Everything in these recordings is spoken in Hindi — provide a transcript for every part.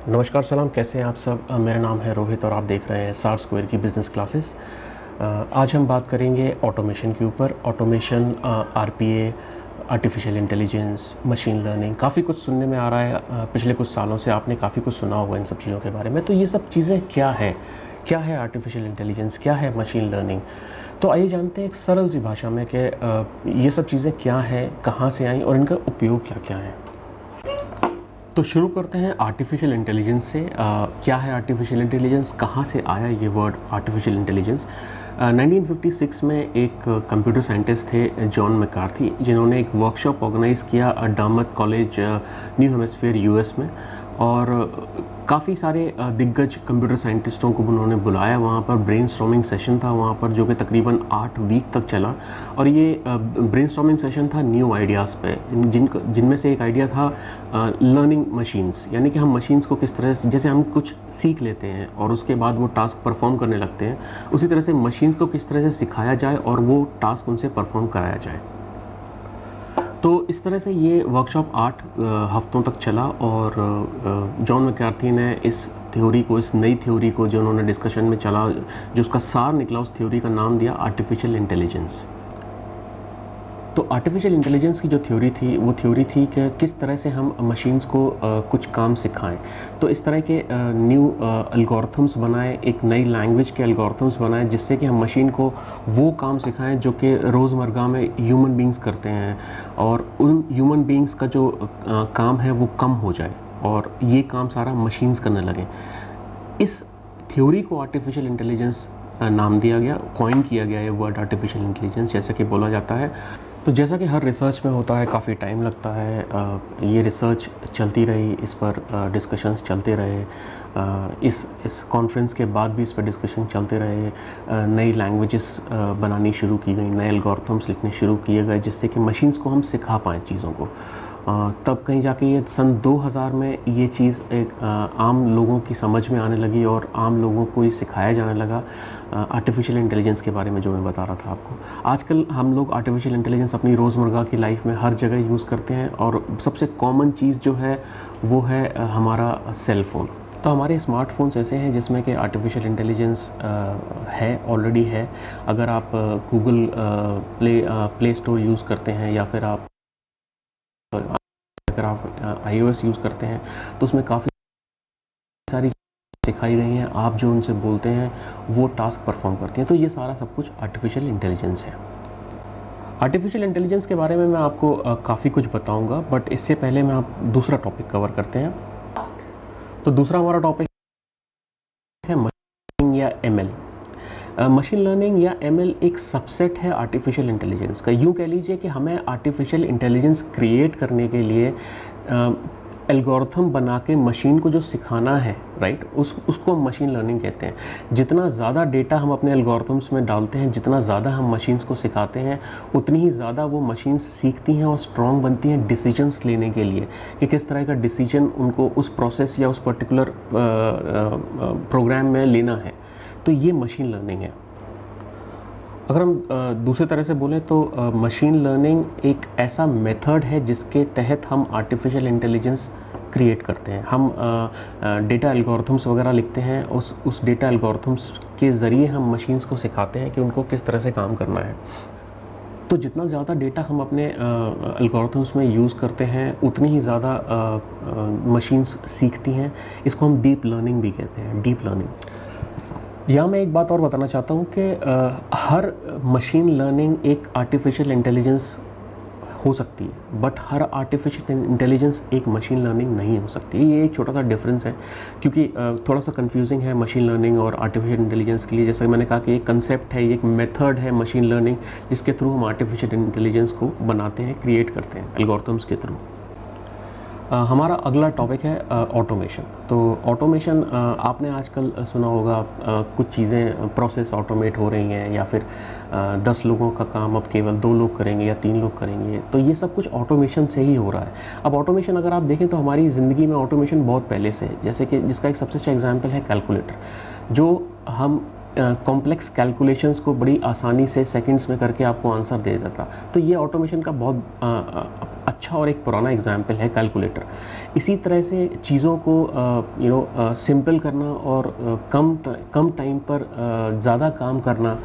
नमस्कार सलाम, कैसे हैं आप सब। मेरा नाम है रोहित और आप देख रहे हैं सार स्क्वायर की बिज़नेस क्लासेस। आज हम बात करेंगे ऑटोमेशन के ऊपर। Automation, RPA, artificial intelligence, machine learning, काफ़ी कुछ सुनने में आ रहा है। पिछले कुछ सालों से आपने काफ़ी कुछ सुना होगा इन सब चीज़ों के बारे में। तो ये सब चीज़ें क्या है? क्या है आर्टिफिशियल इंटेलिजेंस? क्या है मशीन लर्निंग? तो आइए जानते हैं एक सरल सी भाषा में कि ये सब चीज़ें क्या हैं, कहाँ से आई और इनका उपयोग क्या क्या है। तो शुरू करते हैं आर्टिफिशियल इंटेलिजेंस से। क्या है आर्टिफिशियल इंटेलिजेंस, कहाँ से आया ये वर्ड आर्टिफिशियल इंटेलिजेंस? 1956 में एक कंप्यूटर साइंटिस्ट थे जॉन मैकार्थी, जिन्होंने एक वर्कशॉप ऑर्गेनाइज़ किया डार्टमouth कॉलेज, न्यू हेमिस्फीयर यूएस में। और काफ़ी सारे दिग्गज कंप्यूटर साइंटिस्टों को उन्होंने बुलाया वहाँ पर। ब्रेनस्टॉर्मिंग सेशन था वहाँ पर, जो कि तकरीबन 8 वीक तक चला। और ये ब्रेनस्टॉर्मिंग सेशन था न्यू आइडियाज़ पे, जिनमें से एक आइडिया था लर्निंग मशीन्स, यानी कि हम मशीन्स को किस तरह से, जैसे हम कुछ सीख लेते हैं और उसके बाद वो टास्क परफॉर्म करने लगते हैं, उसी तरह से मशीन्स को किस तरह से सिखाया जाए और वो टास्क उनसे परफॉर्म कराया जाए। तो इस तरह से ये वर्कशॉप 8 हफ्तों तक चला। और जॉन मैकार्थी ने इस थ्योरी को, इस नई थ्योरी को जो उन्होंने डिस्कशन में चला, जो उसका सार निकला, उस थ्योरी का नाम दिया आर्टिफिशियल इंटेलिजेंस। तो आर्टिफिशियल इंटेलिजेंस की जो थ्योरी थी, वो थ्योरी थी कि किस तरह से हम मशीन्स को कुछ काम सिखाएं। तो इस तरह के न्यू एल्गोरिथम्स बनाएं, एक नई लैंग्वेज के एल्गोरिथम्स बनाएं, जिससे कि हम मशीन को वो काम सिखाएं जो कि रोज़मर्रा में ह्यूमन बींग्स करते हैं, और उन ह्यूमन बींग्स का जो काम है वो कम हो जाए और ये काम सारा मशीन्स करने लगें। इस थ्योरी को आर्टिफिशियल इंटेलिजेंस नाम दिया गया, कॉइन किया गया ये वर्ड आर्टिफिशियल इंटेलिजेंस, जैसा कि बोला जाता है। तो जैसा कि हर रिसर्च में होता है, काफ़ी टाइम लगता है। ये रिसर्च चलती रही, इस पर डिस्कशंस चलते रहे। इस कॉन्फ्रेंस के बाद भी इस पर डिस्कशन चलते रहे। नई लैंग्वेजेस बनानी शुरू की गई, नए एल्गोरिथम्स लिखने शुरू किए गए, जिससे कि मशीन्स को हम सिखा पाएँ चीज़ों को। तब कहीं जाके ये सन 2000 में ये चीज़ एक आम लोगों की समझ में आने लगी और आम लोगों को ये सिखाया जाने लगा, आर्टिफिशियल इंटेलिजेंस के बारे में जो मैं बता रहा था आपको। आजकल हम लोग आर्टिफिशियल इंटेलिजेंस अपनी रोज़मर्रा की लाइफ में हर जगह यूज़ करते हैं, और सबसे कॉमन चीज़ जो है वो है हमारा सेल फ़ोन। तो हमारे स्मार्टफोन्स ऐसे हैं जिसमें कि आर्टिफिशियल इंटेलिजेंस है, ऑलरेडी है। अगर आप गूगल प्ले स्टोर यूज़ करते हैं, या फिर अगर आप iOS यूज़ करते हैं, तो उसमें काफ़ी सारी सिखाई गई हैं। आप जो उनसे बोलते हैं वो टास्क परफॉर्म करती हैं। तो ये सारा सब कुछ आर्टिफिशियल इंटेलिजेंस है। आर्टिफिशियल इंटेलिजेंस के बारे में मैं आपको काफ़ी कुछ बताऊंगा, बट इससे पहले मैं आप दूसरा टॉपिक कवर करते हैं। तो दूसरा हमारा टॉपिक है मशीन या एमएल। मशीन लर्निंग या एमएल एक सबसेट है आर्टिफिशियल इंटेलिजेंस का। यूँ कह लीजिए कि हमें आर्टिफिशियल इंटेलिजेंस क्रिएट करने के लिए एल्गोरिथम बना के मशीन को जो सिखाना है, राइट, उसको हम मशीन लर्निंग कहते हैं। जितना ज़्यादा डेटा हम अपने एल्गोरिथम्स में डालते हैं, जितना ज़्यादा हम मशीन्स को सिखाते हैं, उतनी ही ज़्यादा वो मशीन्स सीखती हैं और स्ट्रॉन्ग बनती हैं डिसीजंस लेने के लिए, कि किस तरह का डिसीजन उनको उस प्रोसेस या उस पर्टिकुलर प्रोग्राम में लेना है। तो ये मशीन लर्निंग है। अगर हम दूसरी तरह से बोलें तो मशीन लर्निंग एक ऐसा मेथड है जिसके तहत हम आर्टिफिशियल इंटेलिजेंस क्रिएट करते हैं। हम डेटा एल्गोरिथम्स वगैरह लिखते हैं, उस डेटा एल्गोरिथम्स के ज़रिए हम मशीन्स को सिखाते हैं कि उनको किस तरह से काम करना है। तो जितना ज़्यादा डेटा हम अपने एल्गोरिथम्स में यूज़ करते हैं, उतनी ही ज़्यादा मशीन्स सीखती हैं। इसको हम डीप लर्निंग भी कहते हैं, डीप लर्निंग। यहाँ मैं एक बात और बताना चाहता हूँ कि हर मशीन लर्निंग एक आर्टिफिशियल इंटेलिजेंस हो सकती है, बट हर आर्टिफिशियल इंटेलिजेंस एक मशीन लर्निंग नहीं हो सकती। ये एक छोटा सा डिफरेंस है, क्योंकि थोड़ा सा कंफ्यूजिंग है मशीन लर्निंग और आर्टिफिशियल इंटेलिजेंस के लिए। जैसा कि मैंने कहा कि एक कंसेप्ट है, एक मेथड है मशीन लर्निंग, जिसके थ्रू हम आर्टिफिशियल इंटेलिजेंस को बनाते हैं, क्रिएट करते हैं एल्गोरिथम्स के थ्रू। हमारा अगला टॉपिक है ऑटोमेशन। तो ऑटोमेशन, आपने आजकल सुना होगा कुछ चीज़ें प्रोसेस ऑटोमेट हो रही हैं, या फिर 10 लोगों का काम अब केवल 2 लोग करेंगे या 3 लोग करेंगे। तो ये सब कुछ ऑटोमेशन से ही हो रहा है। अब ऑटोमेशन अगर आप देखें तो हमारी ज़िंदगी में ऑटोमेशन बहुत पहले से है। जैसे कि जिसका एक सबसे अच्छा एग्जाम्पल है कैलकुलेटर, जो हम कॉम्प्लेक्स कैलकुलेशंस को बड़ी आसानी से सेकंड्स में करके आपको आंसर दे देता। तो ये ऑटोमेशन का बहुत अच्छा और एक पुराना एग्जाम्पल है कैलकुलेटर। इसी तरह से चीज़ों को सिंपल करना और कम टाइम पर ज़्यादा काम करना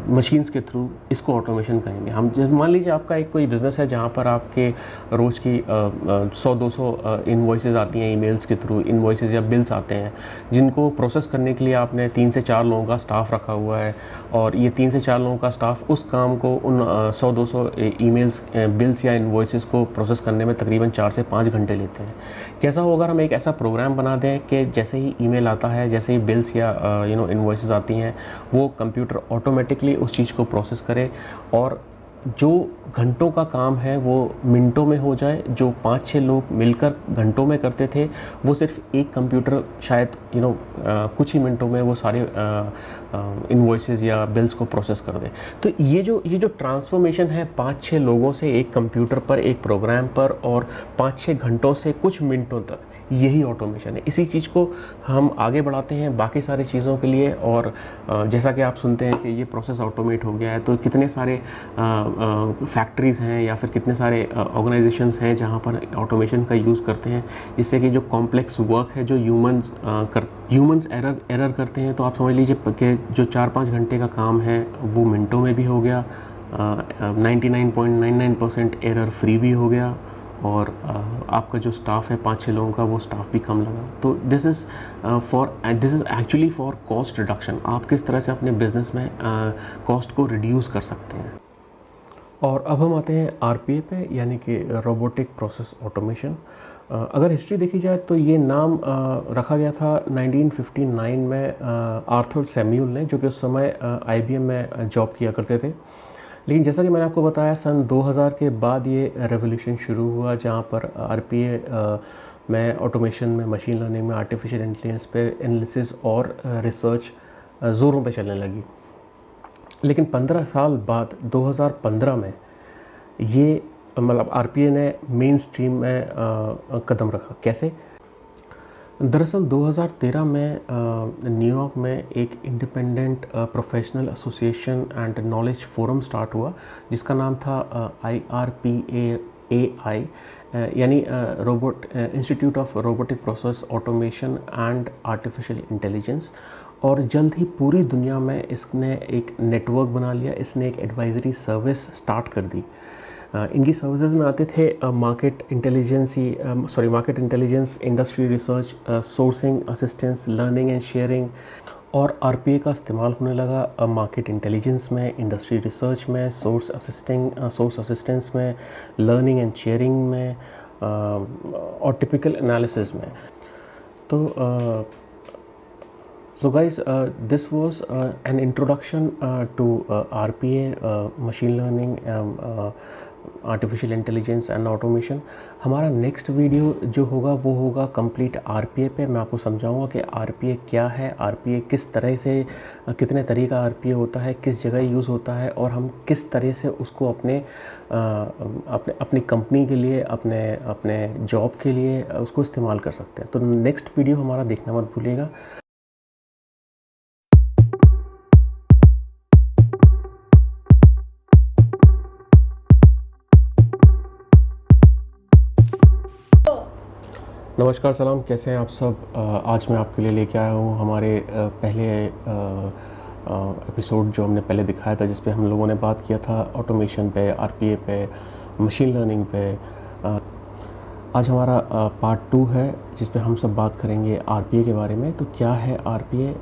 मशीन्स के थ्रू, इसको ऑटोमेशन कहेंगे हम। मान लीजिए आपका एक कोई बिज़नेस है जहाँ पर आपके रोज़ की 100-200 इनवॉइसेस आती हैं ईमेल्स के थ्रू, इनवॉइसेस या बिल्स आते हैं जिनको प्रोसेस करने के लिए आपने 3 से 4 लोगों का स्टाफ रखा हुआ है, और ये 3 से 4 लोगों का स्टाफ उस काम को उन 100-200 ईमेल्स, बिल्स या इनवॉइसेस को प्रोसेस करने में तकरीबन 4 से 5 घंटे लेते हैं। कैसा होगा अगर हम एक ऐसा प्रोग्राम बना दें कि जैसे ही ईमेल आता है, जैसे ही बिल्स या इनवॉइसेस आती हैं, वो कंप्यूटर ऑटोमेटिकली उस चीज़ को प्रोसेस करे और जो घंटों का काम है वो मिनटों में हो जाए। जो 5-6 लोग मिलकर घंटों में करते थे, वो सिर्फ एक कंप्यूटर शायद कुछ ही मिनटों में वो सारे इनवॉइसेस या बिल्स को प्रोसेस कर दे। तो ये जो ट्रांसफॉर्मेशन है 5-6 लोगों से एक कंप्यूटर पर, एक प्रोग्राम पर, और 5-6 घंटों से कुछ मिनटों तक, यही ऑटोमेशन है। इसी चीज़ को हम आगे बढ़ाते हैं बाकी सारी चीज़ों के लिए। और जैसा कि आप सुनते हैं कि ये प्रोसेस ऑटोमेट हो गया है, तो कितने सारे फैक्ट्रीज़ हैं या फिर कितने सारे ऑर्गेनाइजेशंस हैं जहाँ पर ऑटोमेशन का यूज़ करते हैं, जिससे कि जो कॉम्प्लेक्स वर्क है, जो ह्यूमंस एरर करते हैं, तो आप समझ लीजिए कि जो 4-5 घंटे का काम है वो मिनटों में भी हो गया, 99.99% एरर फ्री भी हो गया, और आपका जो स्टाफ है 5-6 लोगों का, वो स्टाफ भी कम लगा। तो this is actually for cost reduction. आप किस तरह से अपने बिजनेस में कॉस्ट को रिड्यूस कर सकते हैं। और अब हम आते हैं RPA पे, यानी कि रोबोटिक प्रोसेस ऑटोमेशन। अगर हिस्ट्री देखी जाए तो ये नाम रखा गया था 1959 में आर्थर सैमुअल ने, जो कि उस समय IBM में जॉब किया करते थे। लेकिन जैसा कि मैंने आपको बताया, सन 2000 के बाद ये रेवोल्यूशन शुरू हुआ, जहाँ पर RPA में, ऑटोमेशन में, मशीन लर्निंग में, आर्टिफिशियल इंटेलिजेंस पे एनालिसिस और रिसर्च ज़ोरों पे चलने लगी। लेकिन 15 साल बाद 2015 में ये मतलब RPA ने मेन स्ट्रीम में कदम रखा। कैसे? दरअसल 2013 में न्यूयॉर्क में एक independent professional association and knowledge forum start हुआ, जिसका नाम था IRPAI, यानी institute of robotic process automation and artificial intelligence. और जल्द ही पूरी दुनिया में इसने एक नेटवर्क बना लिया, इसने एक एडवाइजरी सर्विस स्टार्ट कर दी। इनकी सर्विसेज में आते थे market intelligence, industry research, sourcing assistance, learning and sharing. और RPA का इस्तेमाल होने लगा मार्केट इंटेलिजेंस में, इंडस्ट्री रिसर्च में, सोर्स असिस्टेंस में, लर्निंग एंड शेयरिंग में, और टिपिकल एनालिसिस में। तो So guys, this was an introduction to RPA, machine learning, artificial intelligence and automation. हमारा नेक्स्ट वीडियो जो होगा वो होगा कंप्लीट RPA पे। मैं आपको समझाऊंगा कि RPA क्या है, RPA किस तरह से, कितने तरीके का RPA होता है, किस जगह यूज़ होता है, और हम किस तरह से उसको अपनी कंपनी के लिए, अपने जॉब के लिए उसको इस्तेमाल कर सकते हैं। तो नेक्स्ट वीडियो हमारा देखना मत भूलिएगा। नमस्कार, सलाम, कैसे हैं आप सब। आज मैं आपके लिए लेके आया हूँ हमारे पहले एपिसोड जो हमने पहले दिखाया था, जिस पे हम लोगों ने बात किया था ऑटोमेशन पे, RPA पे, मशीन लर्निंग पे। आज हमारा पार्ट 2 है, जिस पे हम सब बात करेंगे RPA के बारे में। तो क्या है RPA,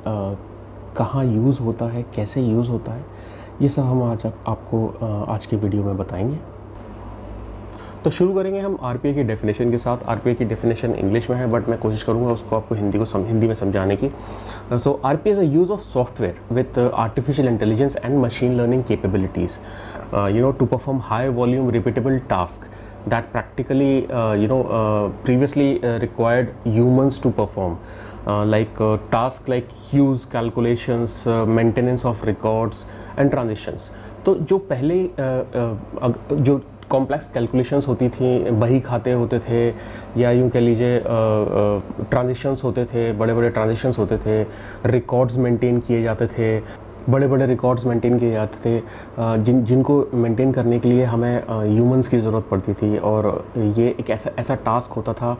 कहाँ यूज़ होता है, कैसे यूज़ होता है, ये सब हम आज आपको आज के वीडियो में बताएंगे। तो शुरू करेंगे हम RPA की डेफिनेशन के साथ। RPA की डेफिनेशन इंग्लिश में है, बट मैं कोशिश करूंगा उसको आपको हिंदी में समझाने की। So RPA is a use of software with artificial intelligence and machine learning capabilities to perform high volume repeatable task that practically previously required humans to perform, like tasks like queues, calculations, maintenance of records and transitions। तो जो पहले जो कॉम्प्लेक्स कैलकुलेशंस होती थी, बही खाते होते थे, या यूँ कह लीजिए ट्रांजेक्शन्स होते थे, बड़े बड़े ट्रांजेक्शन्स होते थे, रिकॉर्ड्स मेंटेन किए जाते थे, बड़े बड़े रिकॉर्ड्स मेंटेन किए जाते थे, जिनको मेंटेन करने के लिए हमें ह्यूमंस की ज़रूरत पड़ती थी। और ये एक ऐसा टास्क होता था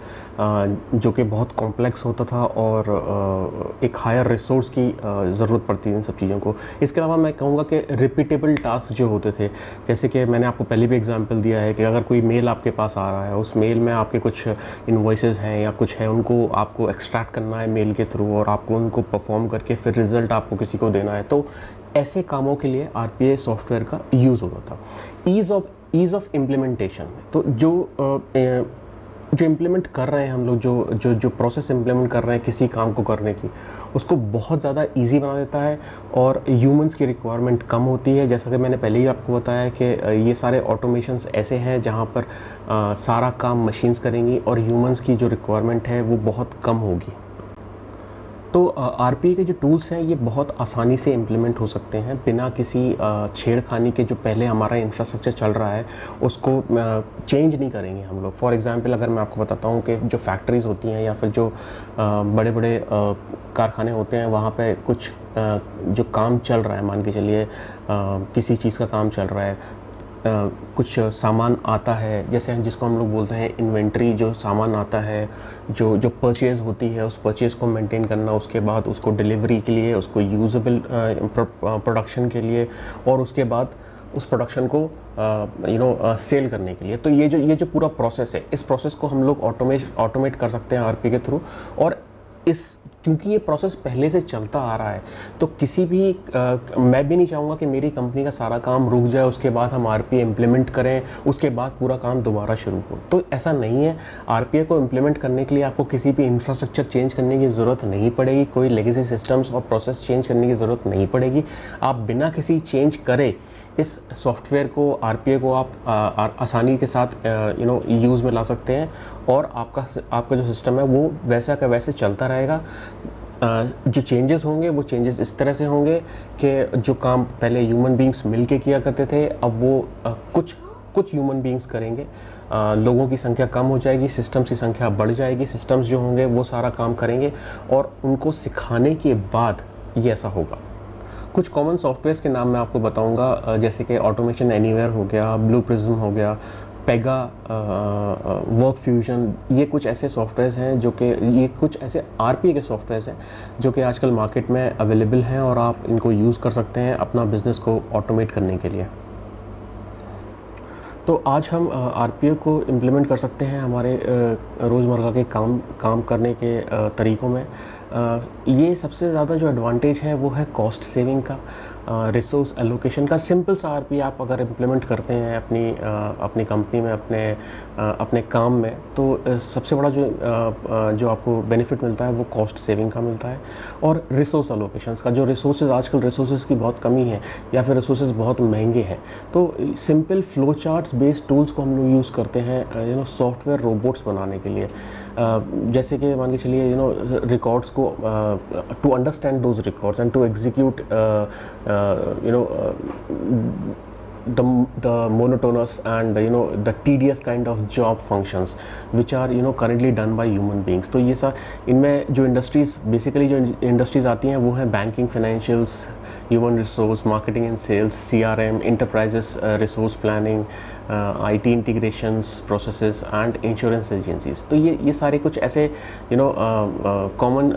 जो कि बहुत कॉम्प्लेक्स होता था, और एक हायर रिसोर्स की ज़रूरत पड़ती थी इन सब चीज़ों को। इसके अलावा मैं कहूँगा कि रिपीटेबल टास्क जो होते थे, जैसे कि मैंने आपको पहले भी एग्जांपल दिया है कि अगर कोई मेल आपके पास आ रहा है, उस मेल में आपके कुछ इन्वॉइसेस हैं या कुछ है, उनको आपको एक्सट्रैक्ट करना है मेल के थ्रू, और आपको उनको परफॉर्म करके फिर रिज़ल्ट आपको किसी को देना है, तो ऐसे कामों के लिए आरपीए सॉफ्टवेयर का यूज़ होता था। ईज़ ऑफ इम्प्लीमेंटेशन, तो जो इम्प्लीमेंट कर रहे हैं हम लोग, जो प्रोसेस इम्प्लीमेंट कर रहे हैं किसी काम को करने की, उसको बहुत ज़्यादा इजी बना देता है, और ह्यूमंस की रिक्वायरमेंट कम होती है। जैसा कि मैंने पहले ही आपको बताया कि ये सारे ऑटोमेशंस ऐसे हैं जहाँ पर सारा काम मशीन्स करेंगी, और ह्यूमंस की जो रिक्वायरमेंट है वो बहुत कम होगी। तो आरपीए के जो टूल्स हैं ये बहुत आसानी से इम्प्लीमेंट हो सकते हैं, बिना किसी छेड़खानी के। जो पहले हमारा इंफ्रास्ट्रक्चर चल रहा है उसको चेंज नहीं करेंगे हम लोग। फॉर एग्जांपल, अगर मैं आपको बताता हूँ कि जो फैक्ट्रीज़ होती हैं या फिर जो बड़े बड़े कारखाने होते हैं, वहाँ पे कुछ जो काम चल रहा है, मान के चलिए किसी चीज़ का काम चल रहा है, कुछ सामान आता है, जैसे जिसको हम लोग बोलते हैं इन्वेंट्री, जो सामान आता है, जो परचेज़ होती है, उस परचेज़ को मेंटेन करना, उसके बाद उसको डिलीवरी के लिए, उसको यूजेबल प्रोडक्शन के लिए, और उसके बाद उस प्रोडक्शन को सेल करने के लिए। तो ये जो पूरा प्रोसेस है, इस प्रोसेस को हम लोग ऑटोमेट कर सकते हैं आरपी के थ्रू। और क्योंकि ये प्रोसेस पहले से चलता आ रहा है, तो किसी भी मैं भी नहीं चाहूँगा कि मेरी कंपनी का सारा काम रुक जाए, उसके बाद हम आरपीए इम्प्लीमेंट करें, उसके बाद पूरा काम दोबारा शुरू हो। तो ऐसा नहीं है। आरपीए को इम्प्लीमेंट करने के लिए आपको किसी भी इंफ्रास्ट्रक्चर चेंज करने की ज़रूरत नहीं पड़ेगी, कोई लेगेसी सिस्टम्स और प्रोसेस चेंज करने की ज़रूरत नहीं पड़ेगी। आप बिना किसी चेंज करे इस सॉफ्टवेयर को, आरपीए को आप आसानी के साथ यूज़ में ला सकते हैं, और आपका जो सिस्टम है वो वैसा का वैसे चलता रहेगा। जो चेंजेस होंगे वो चेंजेस इस तरह से होंगे कि जो काम पहले ह्यूमन बींग्स मिलके किया करते थे, अब वो कुछ ह्यूमन बींग्स करेंगे। लोगों की संख्या कम हो जाएगी, सिस्टम्स की संख्या बढ़ जाएगी। सिस्टम्स जो होंगे वो सारा काम करेंगे, और उनको सिखाने के बाद ये ऐसा होगा। कुछ कॉमन सॉफ्टवेयर्स के नाम मैं आपको बताऊंगा, जैसे कि ऑटोमेशन एनीवेयर हो गया, ब्लू प्रिज्म हो गया, पेगा, वर्क फ्यूजन। ये कुछ ऐसे सॉफ्टवेयर्स हैं ये कुछ ऐसे आरपीए के सॉफ्टवेयर्स हैं जो कि आजकल मार्केट में अवेलेबल हैं, और आप इनको यूज़ कर सकते हैं अपना बिज़नेस को ऑटोमेट करने के लिए। तो आज हम आरपीए को इम्प्लीमेंट कर सकते हैं हमारे रोज़मर्रा के काम करने के तरीक़ों में। ये सबसे ज़्यादा जो एडवांटेज है वो है कॉस्ट सेविंग का, रिसोर्स एलोकेशन का। सिंपल सा आरपीए आप अगर इम्प्लीमेंट करते हैं अपनी कंपनी में, अपने काम में, तो सबसे बड़ा जो आपको बेनिफिट मिलता है वो कॉस्ट सेविंग का मिलता है, और रिसोर्स एलोकेशंस का। जो रिसोर्सेज, आजकल रिसोर्सेज की बहुत कमी है या फिर रिसोर्सेज बहुत महंगे हैं, तो simple flow charts based tools को हम लोग यूज़ करते हैं सॉफ्टवेयर रोबोट्स बनाने के लिए। जैसे कि मान के चलिए रिकॉर्ड्स को to understand those records and to execute the monotonous and the tedious kind of job functions which are currently done by human beings। तो ये इनमें जो इंडस्ट्रीज़ आती हैं वो हैं banking, financials, human resource, marketing and sales, CRM, enterprises resource planning, IT integrations, processes and insurance agencies. तो ये सारे कुछ ऐसे कॉमन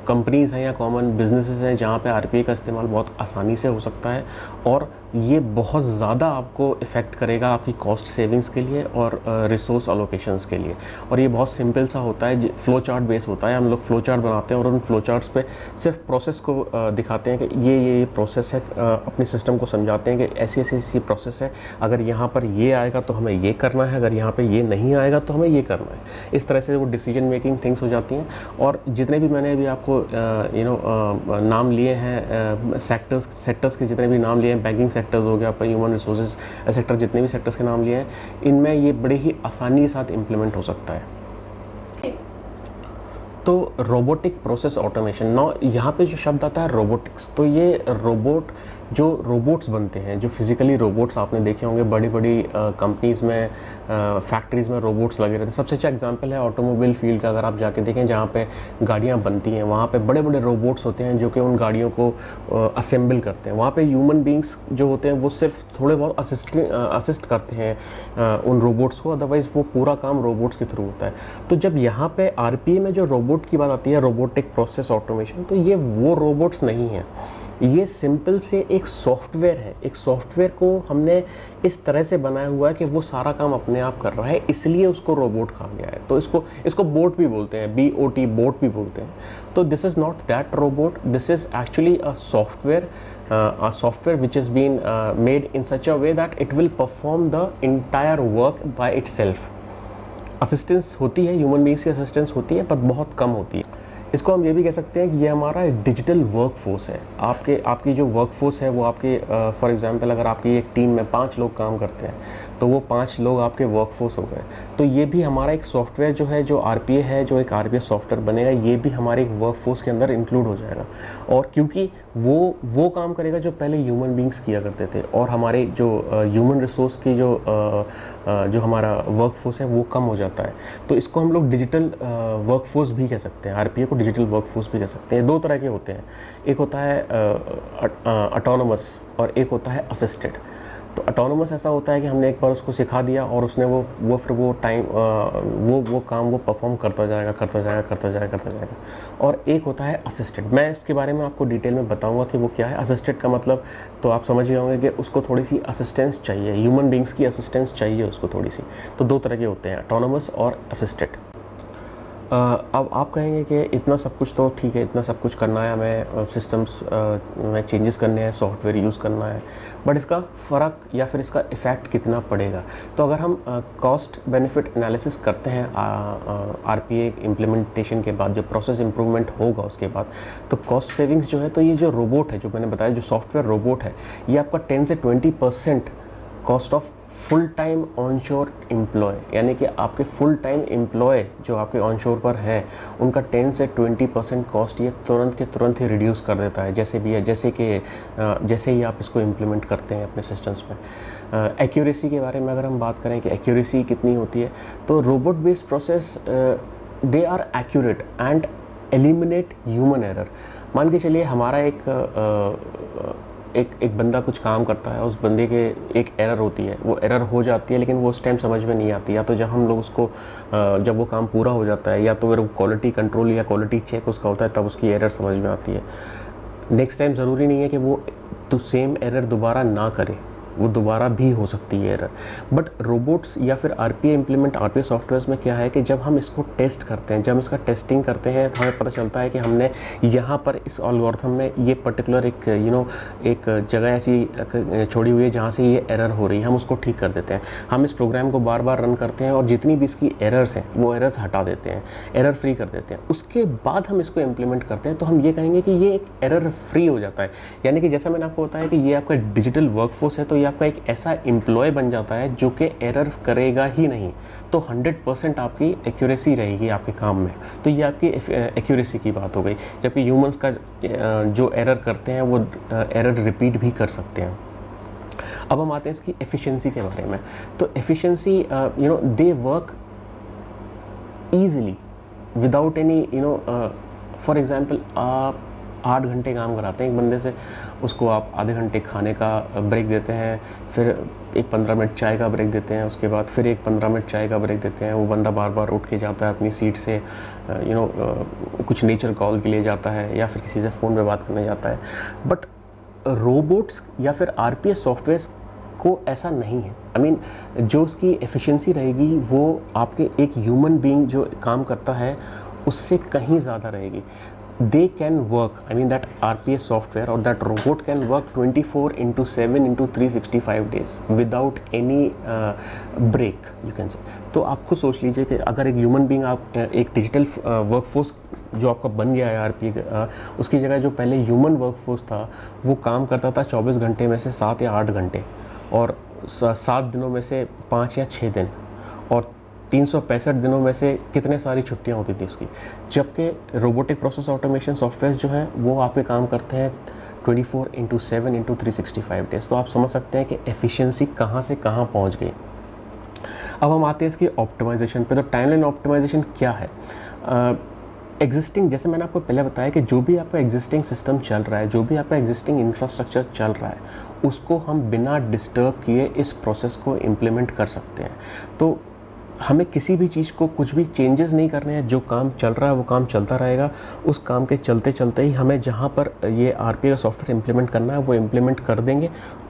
कंपनीज़ हैं या कॉमन बिजनेसेस हैं जहाँ पे आरपीए का इस्तेमाल बहुत आसानी से हो सकता है, और ये बहुत ज़्यादा आपको इफ़ेक्ट करेगा आपकी कॉस्ट सेविंग्स के लिए और रिसोर्स अलोकेशंस के लिए। और ये बहुत सिंपल सा होता है, फ़्लो चार्ट बेस होता है। हम लोग फ़्लो चार्ट बनाते हैं और उन फ़्लो चार्ट्स पे सिर्फ प्रोसेस को दिखाते हैं कि ये प्रोसेस है, अपने सिस्टम को समझाते हैं कि ऐसी प्रोसेस है, अगर यहाँ पर ये आएगा तो हमें ये करना है, अगर यहाँ पर ये नहीं आएगा तो हमें ये करना है। इस तरह से वो डिसीजन मेकिंग थिंग्स हो जाती हैं। और जितने भी मैंने अभी आपको नाम लिए हैं, सेक्टर्स के जितने भी नाम लिए हैं, बैंकिंग सेक्टर्स हो गया, आपका ह्यूमन रिसोर्सेज सेक्टर, जितने भी सेक्टर्स के नाम लिए हैं, इनमें ये बड़े ही आसानी के साथ इम्प्लीमेंट हो सकता है। तो रोबोटिक प्रोसेस ऑटोमेशन, नौ यहाँ पे जो शब्द आता है रोबोटिक्स, तो ये जो रोबोट्स बनते हैं, जो फिजिकली रोबोट्स आपने देखे होंगे बड़ी बड़ी कंपनीज़ में, फैक्ट्रीज़ में रोबोट्स लगे रहते हैं। सबसे अच्छा एग्जांपल है ऑटोमोबाइल फील्ड का। अगर आप जाके देखें जहाँ पे गाड़ियाँ बनती हैं, वहाँ पे बड़े बड़े रोबोट्स होते हैं जो कि उन गाड़ियों को असेंबल करते हैं। वहाँ पे ह्यूमन बींग्स जो होते हैं वो सिर्फ थोड़े बहुत असिस्ट करते हैं उन रोबोट्स को, अदरवाइज़ वो पूरा काम रोबोट्स के थ्रू होता है। तो जब यहाँ पे आरपीए में जो रोबोट की बात आती है, रोबोटिक प्रोसेस ऑटोमेशन, तो ये वो रोबोट्स नहीं हैं, ये सिंपल से एक सॉफ्टवेयर है। एक सॉफ्टवेयर को हमने इस तरह से बनाया हुआ है कि वो सारा काम अपने आप कर रहा है, इसलिए उसको रोबोट कहा गया है। तो इसको बोट भी बोलते हैं, BOT, बोट भी बोलते हैं। तो this is not that robot, this is actually a software which has been made in such a way that it will perform the entire work by itself. Assistance होती है, ह्यूमन बींग्स की असिस्टेंस होती है, पर बहुत कम होती है। इसको हम ये भी कह सकते हैं कि ये हमारा डिजिटल वर्कफोर्स है। आपकी जो वर्कफोर्स है वो आपके फॉर एग्जांपल अगर आपकी एक टीम में 5 लोग काम करते हैं तो वो 5 लोग आपके वर्कफोर्स हो गए। तो ये भी हमारा एक सॉफ्टवेयर जो है, जो आरपीए है, जो एक आरपीए सॉफ्टवेयर बनेगा, ये भी हमारे एक वर्कफोर्स के अंदर इंक्लूड हो जाएगा। और क्योंकि वो काम करेगा जो पहले ह्यूमन बींग्स किया करते थे, और हमारे जो ह्यूमन रिसोर्स की जो हमारा वर्कफोर्स है वो कम हो जाता है। तो इसको हम लोग डिजिटल वर्कफोर्स भी कह सकते हैं, आरपीए को डिजिटल वर्कफोर्स भी कह सकते हैं। 2 तरह के होते हैं, एक होता है ऑटोनोमस और एक होता है असिस्टेड। तो ऑटोनोमस ऐसा होता है कि हमने एक बार उसको सिखा दिया और उसने वो काम वो परफॉर्म करता जाएगा। और एक होता है असिस्टेड। मैं इसके बारे में आपको डिटेल में बताऊंगा कि वो क्या है। असिस्टेड का मतलब तो आप समझ गए होंगे कि उसको थोड़ी सी असिस्टेंस चाहिए, ह्यूमन बींग्स की असिस्टेंस चाहिए उसको थोड़ी सी। तो 2 तरह के होते हैं, ऑटोनोमस और असिस्टेड। अब आप कहेंगे कि इतना सब कुछ तो ठीक है, इतना सब कुछ करना है हमें, सिस्टम्स में चेंजेस करने हैं, सॉफ्टवेयर यूज़ करना है, बट इसका फ़र्क या फिर इसका इफ़ेक्ट कितना पड़ेगा? तो अगर हम कॉस्ट बेनिफिट एनालिसिस करते हैं आरपीए इम्प्लीमेंटेशन के बाद, जो प्रोसेस इंप्रूवमेंट होगा उसके बाद, तो कॉस्ट सेविंग्स जो है, तो ये जो रोबोट है, जो मैंने बताया, जो सॉफ्टवेयर रोबोट है, ये आपका 10 से 20% cost of full time onshore employ, यानी कि आपके फुल टाइम एम्प्लॉय जो आपके ऑनशोर पर है, उनका 10 से 20% कॉस्ट ये तुरंत के तुरंत ही रिड्यूस कर देता है, जैसे ही आप इसको इम्प्लीमेंट करते हैं अपने सिस्टम्स में। एक्यूरेसी के बारे में अगर हम बात करें कि एक्यूरेसी कितनी होती है, तो robot based process they are accurate and eliminate human error. मान के चलिए हमारा एक बंदा कुछ काम करता है, उस बंदे के एक एरर होती है, वो एरर हो जाती है, लेकिन वो उस टाइम समझ में नहीं आती, या तो जब हम लोग उसको जब वो काम पूरा हो जाता है, या तो फिर क्वालिटी कंट्रोल या क्वालिटी चेक उसका होता है, तब उसकी एरर समझ में आती है। नेक्स्ट टाइम ज़रूरी नहीं है कि वो तो सेम एरर दोबारा ना करे, वो दोबारा भी हो सकती है एरर। बट रोबोट्स या फिर आरपीए सॉफ्टवेयर्स में क्या है कि जब हम इसको टेस्ट करते हैं, जब हम इसका टेस्टिंग करते हैं, तो हमें पता चलता है कि हमने यहाँ पर इस एल्गोरिथम में ये पर्टिकुलर एक जगह ऐसी छोड़ी हुई है जहाँ से ये एरर हो रही है, हम उसको ठीक कर देते हैं। हम इस प्रोग्राम को बार बार रन करते हैं और जितनी भी इसकी एरर्स हैं वो एरर्स हटा देते हैं, एरर फ्री कर देते हैं। उसके बाद हम इसको इम्प्लीमेंट करते हैं, तो हम ये कहेंगे कि ये एक एरर फ्री हो जाता है। यानी कि जैसा मैंने आपको बताया कि ये आपका डिजिटल वर्कफोर्स है, तो आपका एक ऐसा एम्प्लॉय बन जाता है जो कि एरर करेगा ही नहीं, तो 100% आपकी एक्यूरेसी रहेगी आपके काम में। तो ये आपकी एक्यूरेसी की बात हो गई। जबकि ह्यूमंस का जो एरर करते हैं वो एरर रिपीट भी कर सकते हैं। अब हम आते हैं इसकी एफिशिएंसी के बारे में। तो efficiency they work easily without any for example, आप 8 घंटे काम कराते हैं एक बंदे से, उसको आप आधे घंटे खाने का ब्रेक देते हैं, फिर एक 15 मिनट चाय का ब्रेक देते हैं, उसके बाद फिर एक 15 मिनट चाय का ब्रेक देते हैं। वो बंदा बार बार उठ के जाता है अपनी सीट से, कुछ नेचर कॉल के लिए जाता है या फिर किसी से फ़ोन पे बात करने जाता है। बट रोबोट्स या फिर आरपीए सॉफ्टवेयर को ऐसा नहीं है। आई मीन जो उसकी एफिशिएंसी रहेगी वो आपके एक ह्यूमन बीइंग जो काम करता है उससे कहीं ज़्यादा रहेगी। They can work, I mean that RPA software or that robot can work 24/7/365 days without any break, you can say. तो आप खुद सोच लीजिए कि अगर एक ह्यूमन बीइंग, आप एक डिजिटल वर्कफोर्स जो आपका बन गया है आरपीए, उसकी जगह जो पहले ह्यूमन वर्कफोर्स था वो काम करता था 24 घंटे में से 7 या 8 घंटे, और 7 दिनों में से 5 या 6 दिन, और 365 दिनों में से कितने सारी छुट्टियां होती थी उसकी, जबकि रोबोटिक प्रोसेस ऑटोमेशन सॉफ्टवेयर जो है वो आपके काम करते हैं 24/7/365 डेज। तो आप समझ सकते हैं कि एफिशिएंसी कहाँ से कहाँ पहुँच गई। अब हम आते हैं इसकी ऑप्टिमाइजेशन पे। तो टाइमलाइन ऑप्टिमाइजेशन क्या है? एग्जिस्टिंग, जैसे मैंने आपको पहले बताया कि जो भी आपका एग्जिस्टिंग सिस्टम चल रहा है, जो भी आपका एग्जिस्टिंग इंफ्रास्ट्रक्चर चल रहा है, उसको हम बिना डिस्टर्ब किए इस प्रोसेस को इम्प्लीमेंट कर सकते हैं। तो हमें किसी भी चीज़ को कुछ भी चेंजेस नहीं करने हैं, जो काम चल रहा है वो काम चलता रहेगा। उस काम के चलते चलते ही हमें जहाँ पर ये आरपीए का सॉफ्टवेयर इम्प्लीमेंट करना है वो इम्प्लीमेंट कर देंगे,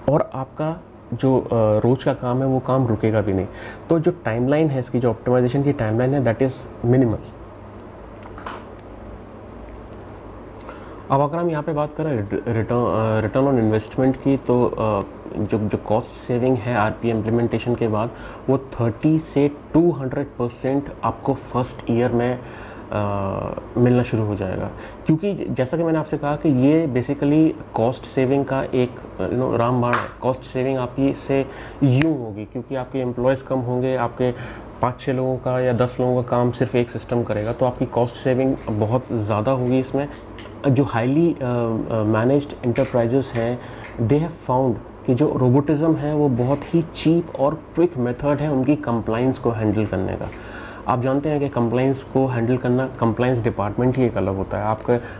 और आपका जो रोज़ का काम है वो काम रुकेगा भी नहीं। तो जो टाइमलाइन है इसकी, जो ऑप्टिमाइजेशन की टाइमलाइन है, दैट इज़ मिनिमल। अब अगर हम यहाँ पे बात करें रिटर्न ऑन इन्वेस्टमेंट की, तो जो कॉस्ट सेविंग है आरपीए इम्प्लीमेंटेशन के बाद, वो 30 से 200% आपको फर्स्ट ईयर में मिलना शुरू हो जाएगा। क्योंकि जैसा कि मैंने आपसे कहा कि ये बेसिकली कॉस्ट सेविंग का एक रामबाण है। कॉस्ट सेविंग आपकी से यूँ होगी क्योंकि आपके एम्प्लॉयज़ कम होंगे, आपके 5-6 लोगों का या 10 लोगों का काम सिर्फ एक सिस्टम करेगा, तो आपकी कॉस्ट सेविंग बहुत ज़्यादा होगी इसमें। जो हाईली मैनेज्ड इंटरप्राइजेस हैं, दे हैव फाउंड कि जो रोबोटिज़म है वो बहुत ही चीप और क्विक मेथड है उनकी कंप्लाइंस को हैंडल करने का। आप जानते हैं कि कंप्लाइंस को हैंडल करना, कंप्लाइंस डिपार्टमेंट ही एक अलग होता है।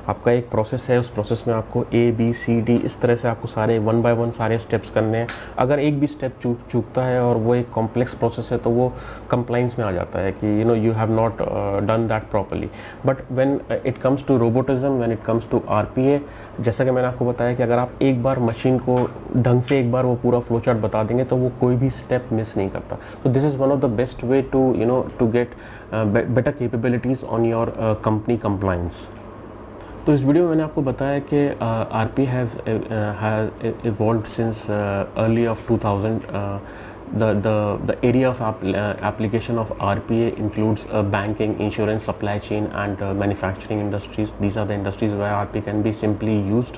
आपका एक प्रोसेस है, उस प्रोसेस में आपको A B C D इस तरह से आपको सारे 1 बाय 1 सारे स्टेप्स करने हैं। अगर एक भी स्टेप चूकता है और वो एक कॉम्प्लेक्स प्रोसेस है तो वो कंप्लाइंस में आ जाता है कि you have not done that properly. But when it comes to robotism, when it comes to RPA, जैसा कि मैंने आपको बताया कि अगर आप एक बार मशीन को ढंग से एक बार वो पूरा फ्लो चार्ट बता देंगे तो वो कोई भी स्टेप मिस नहीं करता। तो this is one of the best way to get better capabilities on your company compliance। तो इस वीडियो में मैंने आपको बताया कि RPA has evolved since early of 2000। The area of application of RPA includes banking, insurance, supply chain and manufacturing industries. These are the industries where RPA can be simply used.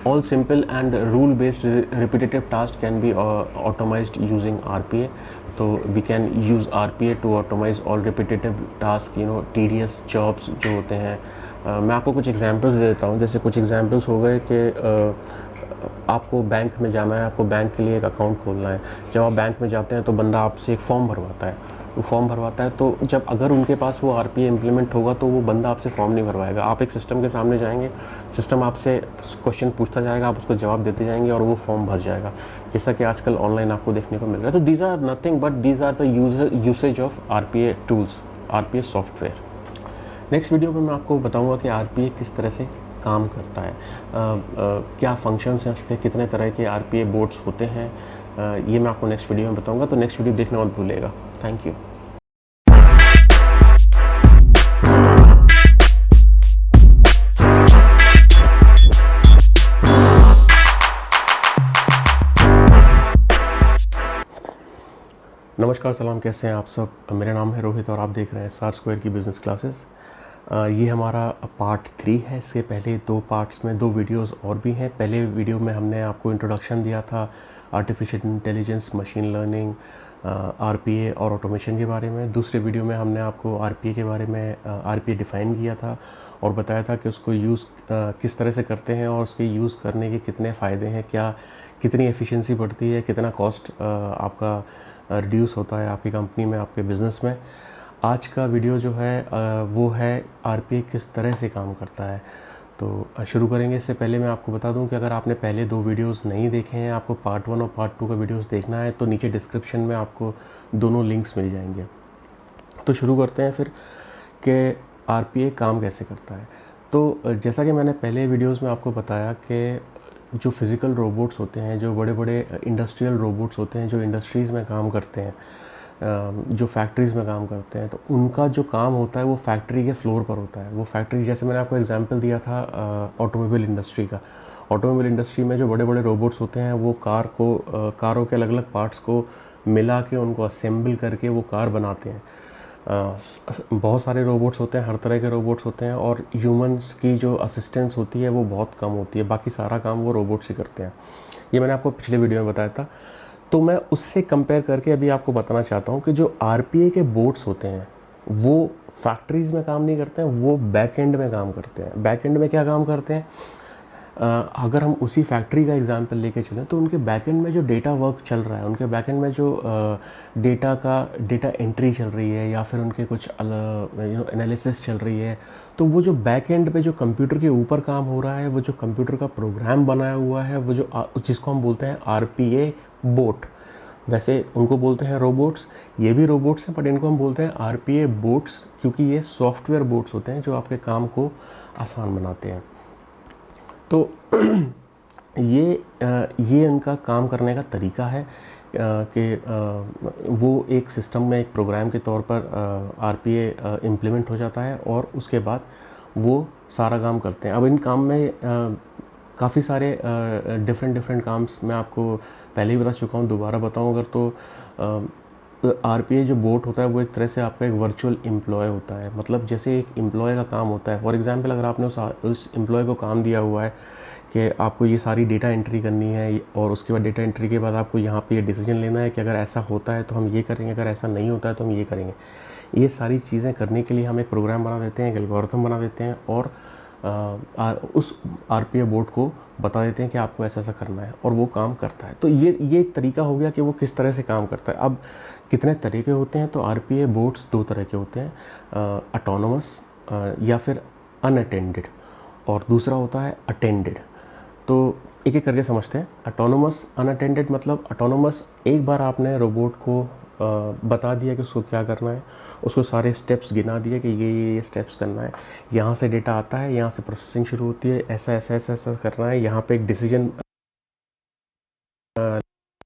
All simple and rule-based repetitive tasks can be automized using RPA. So we can use RPA to automate all repetitive tasks, tedious jobs जो होते हैं। मैं आपको कुछ एग्जांपल्स दे देता हूँ। जैसे कुछ एग्जांपल्स हो गए कि आपको बैंक में जाना है, आपको बैंक के लिए एक अकाउंट खोलना है। जब आप बैंक में जाते हैं तो बंदा आपसे एक फॉर्म भरवाता है। वो फॉर्म भरवाता है तो जब अगर उनके पास वो आरपीए इम्प्लीमेंट होगा तो वो बंदा आपसे फॉर्म नहीं भरवाएगा। आप एक सिस्टम के सामने जाएंगे, सिस्टम आपसे क्वेश्चन पूछता जाएगा, आप उसको जवाब देते जाएंगे और वो फॉर्म भर जाएगा, जैसा कि आजकल ऑनलाइन आपको देखने को मिल रहा है। तो these are nothing but these are the usage of RPA tools, RPA software. Next video में मैं आपको बताऊँगा कि आरपीए किस तरह से काम करता है, क्या फंक्शंस हैं उसके, कितने तरह के आरपीए बोर्ड्स होते हैं, ये मैं आपको नेक्स्ट वीडियो में बताऊंगा। तो नेक्स्ट वीडियो देखना मत भूलिएगा। Thank you. नमस्कार, सलाम, कैसे हैं आप सब? मेरा नाम है रोहित और आप देख रहे हैं सार स्क्वायर की बिज़नेस क्लासेस। ये हमारा पार्ट 3 है। इसके पहले 2 पार्ट्स में 2 वीडियोस और भी हैं। पहले वीडियो में हमने आपको इंट्रोडक्शन दिया था artificial intelligence, machine learning, RPA और ऑटोमेशन के बारे में। दूसरे वीडियो में हमने आपको आरपीए के बारे में आरपीए डिफ़ाइन किया था और बताया था कि उसको यूज़ किस तरह से करते हैं और उसके यूज़ करने के कितने फ़ायदे हैं, कितनी एफिशिएंसी बढ़ती है, कितना कॉस्ट आपका रिड्यूस होता है आपकी कंपनी में, आपके बिज़नेस में। आज का वीडियो जो है वो है आरपीए किस तरह से काम करता है। तो शुरू करेंगे। इससे पहले मैं आपको बता दूं कि अगर आपने पहले 2 वीडियोस नहीं देखे हैं, आपको पार्ट 1 और पार्ट 2 का वीडियोस देखना है तो नीचे डिस्क्रिप्शन में आपको दोनों लिंक्स मिल जाएंगे। तो शुरू करते हैं फिर कि आरपीए काम कैसे करता है। तो जैसा कि मैंने पहले वीडियोज़ में आपको बताया कि जो फिज़िकल रोबोट्स होते हैं, जो बड़े बड़े इंडस्ट्रियल रोबोट्स होते हैं, जो इंडस्ट्रीज़ में काम करते हैं, जो फैक्ट्रीज़ में काम करते हैं, तो उनका जो काम होता है वो फैक्ट्री के फ्लोर पर होता है। वो फैक्ट्री, जैसे मैंने आपको एग्जांपल दिया था ऑटोमोबाइल इंडस्ट्री का। ऑटोमोबाइल इंडस्ट्री में जो बड़े बड़े रोबोट्स होते हैं वो कारों के अलग अलग पार्ट्स को मिला के उनको असेंबल करके वो कार बनाते हैं। बहुत सारे रोबोट्स होते हैं, हर तरह के रोबोट्स होते हैं और ह्यूमंस की जो असिस्टेंस होती है वो बहुत कम होती है। बाकी सारा काम वो रोबोट्स ही करते हैं। ये मैंने आपको पिछले वीडियो में बताया था। तो मैं उससे कंपेयर करके अभी आपको बताना चाहता हूँ कि जो आरपीए के बोट्स होते हैं वो फैक्ट्रीज़ में काम नहीं करते हैं, वो बैक एंड में काम करते हैं। बैक एंड में क्या काम करते हैं? अगर हम उसी फैक्ट्री का एग्जांपल लेके चलें तो उनके बैकएंड में जो डेटा वर्क चल रहा है, उनके बैकएंड में जो डेटा एंट्री चल रही है या फिर उनके कुछ एनालिसिस चल रही है, तो वो जो बैकएंड पे जो कंप्यूटर के ऊपर काम हो रहा है, वो जो कंप्यूटर का प्रोग्राम बनाया हुआ है, वो जो जिसको हम बोलते हैं आरपीए बोट, वैसे उनको बोलते हैं रोबोट्स, ये भी रोबोट्स हैं, बट इनको हम बोलते हैं आरपीए बोट्स क्योंकि ये सॉफ्टवेयर बोट्स होते हैं जो आपके काम को आसान बनाते हैं। तो ये उनका काम करने का तरीका है कि वो एक सिस्टम में एक प्रोग्राम के तौर पर आरपीए इम्प्लीमेंट हो जाता है और उसके बाद वो सारा काम करते हैं। अब इन काम में काफ़ी सारे डिफरेंट काम्स मैं आपको पहले ही बता चुका हूँ, दोबारा बताऊँ अगर तो आरपीए जो बोट होता है वो एक तरह से आपका एक वर्चुअल एम्प्लॉय होता है। मतलब जैसे एक एम्प्लॉय का काम होता है, फॉर एग्जांपल अगर आपने उस एम्प्लॉय को काम दिया हुआ है कि आपको ये सारी डेटा एंट्री करनी है और उसके बाद डेटा एंट्री के बाद आपको यहाँ पे ये डिसीजन लेना है कि अगर ऐसा होता है तो हम ये करेंगे, अगर ऐसा नहीं होता है तो हम ये करेंगे। ये सारी चीज़ें करने के लिए हम एक प्रोग्राम बना देते हैं, एक एल्गोरिथम बना देते हैं और उस आरपीए बोर्ड को बता देते हैं कि आपको ऐसा ऐसा करना है और वो काम करता है। तो ये एक तरीका हो गया कि वो किस तरह से काम करता है। अब कितने तरीके होते हैं? तो आरपीए बोर्ड्स दो तरह के होते हैं, ऑटोनोमस या फिर अनअटेंडेड, और दूसरा होता है अटेंडेड। तो एक एक करके समझते हैं। ऑटोनोमस अनअटेंडेड मतलब ऑटोनोमस, एक बार आपने रोबोट को बता दिया कि उसको क्या करना है, उसको सारे स्टेप्स गिना दिए कि ये स्टेप्स करना है, यहाँ से डेटा आता है, यहाँ से प्रोसेसिंग शुरू होती है, ऐसा ऐसा ऐसा ऐसा करना है, यहाँ पे एक डिसीजन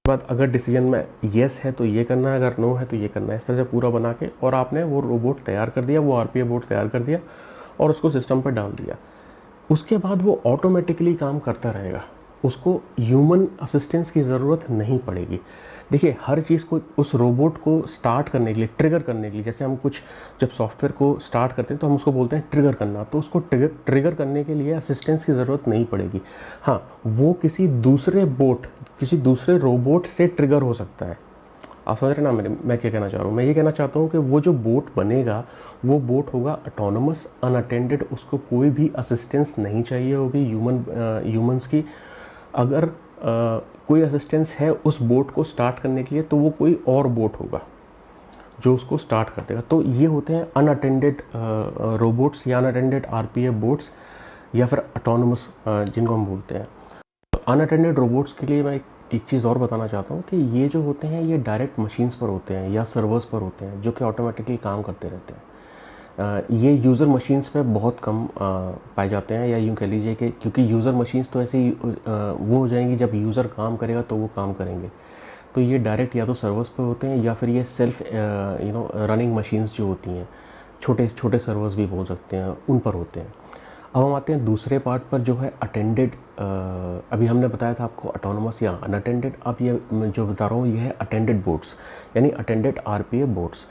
बाद अगर डिसीजन में येस है तो ये करना है, अगर नो है तो ये करना है, इस तरह से पूरा बना के और आपने वो रोबोट तैयार कर दिया, वो आरपीए बोर्ड तैयार कर दिया और उसको सिस्टम पर डाल दिया। उसके बाद वो ऑटोमेटिकली काम करता रहेगा, उसको ह्यूमन असिस्टेंस की ज़रूरत नहीं पड़ेगी। देखिए हर चीज़ को, उस रोबोट को स्टार्ट करने के लिए, ट्रिगर करने के लिए, जैसे हम कुछ जब सॉफ्टवेयर को स्टार्ट करते हैं तो हम उसको बोलते हैं ट्रिगर करना, तो उसको ट्रिगर करने के लिए असिस्टेंस की ज़रूरत नहीं पड़ेगी। हाँ, वो किसी दूसरे रोबोट से ट्रिगर हो सकता है। आप समझ रहे ना मैं क्या कहना चाह रहा हूँ? मैं ये कहना चाहता हूँ कि वो जो बोट बनेगा वो बोट होगा ऑटोनोमस अनअटेंडेड, उसको कोई भी असिस्टेंस नहीं चाहिए होगी ह्यूमंस की। अगर कोई असिस्टेंस है उस बोट को स्टार्ट करने के लिए तो वो कोई और बोट होगा जो उसको स्टार्ट कर देगा। तो ये होते हैं अनअटेंडेड रोबोट्स या अनअटेंडेड आरपीए बोट्स या फिर ऑटोनोमस जिनको हम बोलते हैं। अनअटेंडेड रोबोट्स के लिए मैं एक चीज़ और बताना चाहता हूँ कि ये जो होते हैं ये डायरेक्ट मशीन्स पर होते हैं या सर्वर्स पर होते हैं जो कि ऑटोमेटिकली काम करते रहते हैं। ये यूज़र मशीन्स पे बहुत कम पाए जाते हैं, या यूँ कह लीजिए कि क्योंकि यूज़र मशीन्स तो ऐसे ही वो हो जाएंगी, जब यूज़र काम करेगा तो वो काम करेंगे। तो ये डायरेक्ट या तो सर्वर्स पे होते हैं या फिर ये सेल्फ रनिंग मशीन्स जो होती हैं, छोटे छोटे सर्वर्स भी बोल सकते हैं, उन पर होते हैं। अब हम आते हैं दूसरे पार्ट पर जो है अटेंडेड। अभी हमने बताया था आपको ऑटोनोमस या अनअटेंडेड, अब ये जो बता रहा हूँ ये है अटेंडेड बोट्स, यानी अटेंडेड आरपीए बोट्स।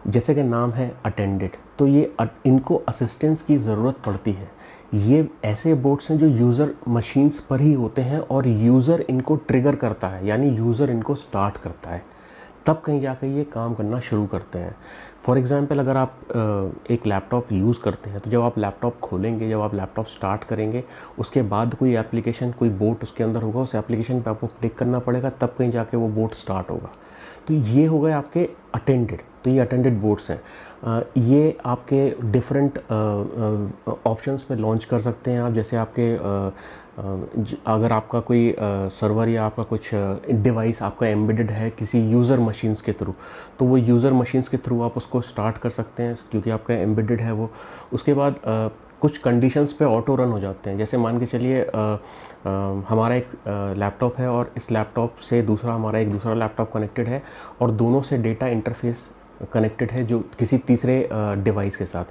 जैसे कि नाम है अटेंडेड, तो ये इनको असिस्टेंस की ज़रूरत पड़ती है। ये ऐसे बोट्स हैं जो यूज़र मशीन्स पर ही होते हैं और यूज़र इनको ट्रिगर करता है, यानी यूज़र इनको स्टार्ट करता है, तब कहीं जाकर ये काम करना शुरू करते हैं। फॉर एग्ज़ाम्पल अगर आप एक लैपटॉप यूज़ करते हैं तो जब आप लैपटॉप खोलेंगे, जब आप लैपटॉप स्टार्ट करेंगे, उसके बाद कोई एप्लीकेशन, कोई बोट उसके अंदर होगा, उस एप्लीकेशन पे आपको क्लिक करना पड़ेगा, तब कहीं जाके वो बोट स्टार्ट होगा। तो ये हो गए आपके अटेंडेड, तो ये अटेंडेड बोट्स हैं। ये आपके डिफरेंट ऑप्शंस पे लॉन्च कर सकते हैं आप, जैसे आपके अगर आपका कोई सर्वर या आपका कुछ डिवाइस आपका एम्बेडेड है किसी यूज़र मशीन्स के थ्रू, तो वो यूज़र मशीन्स के थ्रू आप उसको स्टार्ट कर सकते हैं क्योंकि आपका एम्बेडेड है वो। उसके बाद कुछ कंडीशंस पे ऑटो रन हो जाते हैं। जैसे मान के चलिए हमारा एक लैपटॉप है और इस लैपटॉप से हमारा एक दूसरा लैपटॉप कनेक्टेड है और दोनों से डेटा इंटरफेस कनेक्टेड है जो किसी तीसरे डिवाइस के साथ।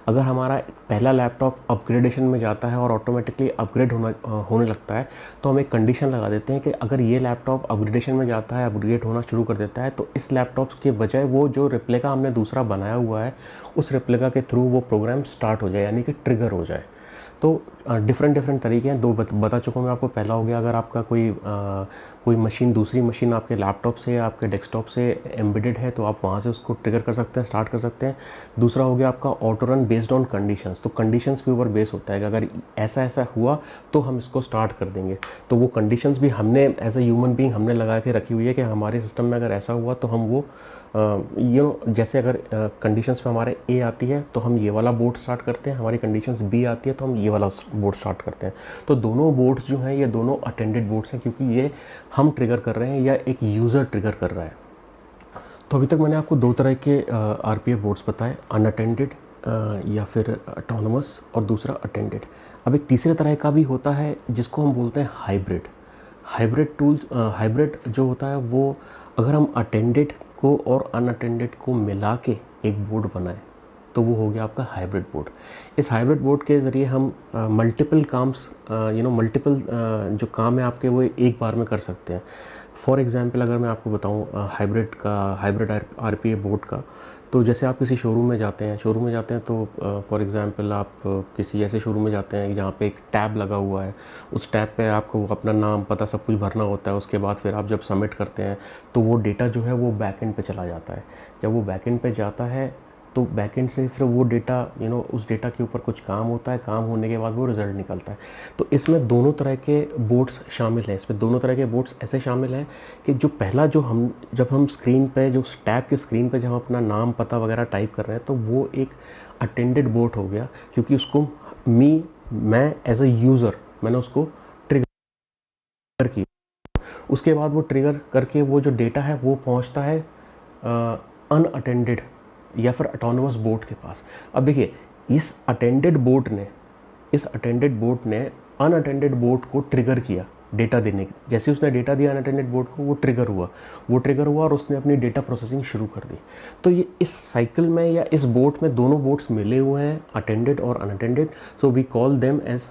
अगर हमारा पहला लैपटॉप अपग्रेडेशन में जाता है और ऑटोमेटिकली अपग्रेड होने लगता है, तो हम एक कंडीशन लगा देते हैं कि अगर ये लैपटॉप अपग्रेडेशन में जाता है, अपग्रेड होना शुरू कर देता है, तो इस लैपटॉप के बजाय वो जो रेप्लिका हमने दूसरा बनाया हुआ है उस रेप्लिका के थ्रू वो प्रोग्राम स्टार्ट हो जाए, यानी कि ट्रिगर हो जाए। तो डिफरेंट डिफरेंट तरीके हैं, दो बता चुका हूँ मैं आपको। पहला हो गया अगर आपका कोई मशीन, दूसरी मशीन आपके लैपटॉप से या आपके डेस्कटॉप से एम्बेडेड है तो आप वहाँ से उसको ट्रिगर कर सकते हैं, स्टार्ट कर सकते हैं। दूसरा हो गया आपका auto run based on conditions, तो कंडीशंस के ऊपर बेस होता है कि अगर ऐसा ऐसा हुआ तो हम इसको स्टार्ट कर देंगे। तो वो कंडीशंस भी हमने एज अ ह्यूमन बीइंग हमने लगा के रखी हुई है कि हमारे सिस्टम में अगर ऐसा हुआ तो हम वो जैसे अगर कंडीशंस पे हमारे ए आती है तो हम ये वाला बोर्ड स्टार्ट करते हैं, हमारी कंडीशंस बी आती है तो हम ये वाला बोर्ड स्टार्ट करते हैं। तो दोनों बोर्ड्स जो हैं ये दोनों अटेंडेड बोर्ड्स हैं, क्योंकि ये हम ट्रिगर कर रहे हैं या एक यूज़र ट्रिगर कर रहा है। तो अभी तक मैंने आपको दो तरह के आरपीए बोर्ड्स बताए, अनअटेंडेड या फिर ऑटोनोमस, और दूसरा अटेंडेड। अब एक तीसरे तरह का भी होता है जिसको हम बोलते हैं हाइब्रिड। हाइब्रिड जो होता है वो अगर हम अटेंडेड को और अनअटेंडेड को मिला के एक बोर्ड बनाएं तो वो हो गया आपका हाइब्रिड बोर्ड। इस हाइब्रिड बोर्ड के ज़रिए हम मल्टीपल काम्स मल्टीपल जो काम है आपके वो एक बार में कर सकते हैं। फॉर एग्जांपल अगर मैं आपको बताऊं हाइब्रिड आरपीए बोर्ड का, तो जैसे आप किसी शोरूम में जाते हैं तो फॉर एग्जांपल आप किसी ऐसे शोरूम में जाते हैं जहाँ पे एक टैब लगा हुआ है, उस टैब पे आपको अपना नाम पता सब कुछ भरना होता है। उसके बाद फिर आप जब सबमिट करते हैं तो वो डेटा जो है वो बैकएंड पे चला जाता है। जब वो बैकएंड पे जाता है तो बैकएंड से फिर वो डेटा उस डेटा के ऊपर कुछ काम होता है, काम होने के बाद वो रिज़ल्ट निकलता है। तो इसमें दोनों तरह के बोर्ड्स शामिल हैं। इसमें दोनों तरह के बोर्ड्स ऐसे शामिल हैं कि जो पहला जब हम स्क्रीन पे जो टैब की स्क्रीन पे जब हम अपना नाम पता वगैरह टाइप कर रहे हैं तो वो एक अटेंडेड बोर्ड हो गया, क्योंकि उसको मैं एज अ यूज़र मैंने उसको ट्रिगर किया। उसके बाद वो ट्रिगर करके वो जो डेटा है वो पहुंचता है अनअटेंडेड या फिर ऑटोनोमस बोर्ड के पास। अब देखिए इस अटेंडेड बोर्ड ने अनअटेंडेड बोर्ड को ट्रिगर किया डेटा देने की। जैसे उसने डेटा दिया अनअटेंडेड बोर्ड को, वो ट्रिगर हुआ और उसने अपनी डेटा प्रोसेसिंग शुरू कर दी। तो ये इस साइकिल में या इस बोर्ड में दोनों बोर्ड्स मिले हुए हैं, अटेंडेड और unattended. So we call them as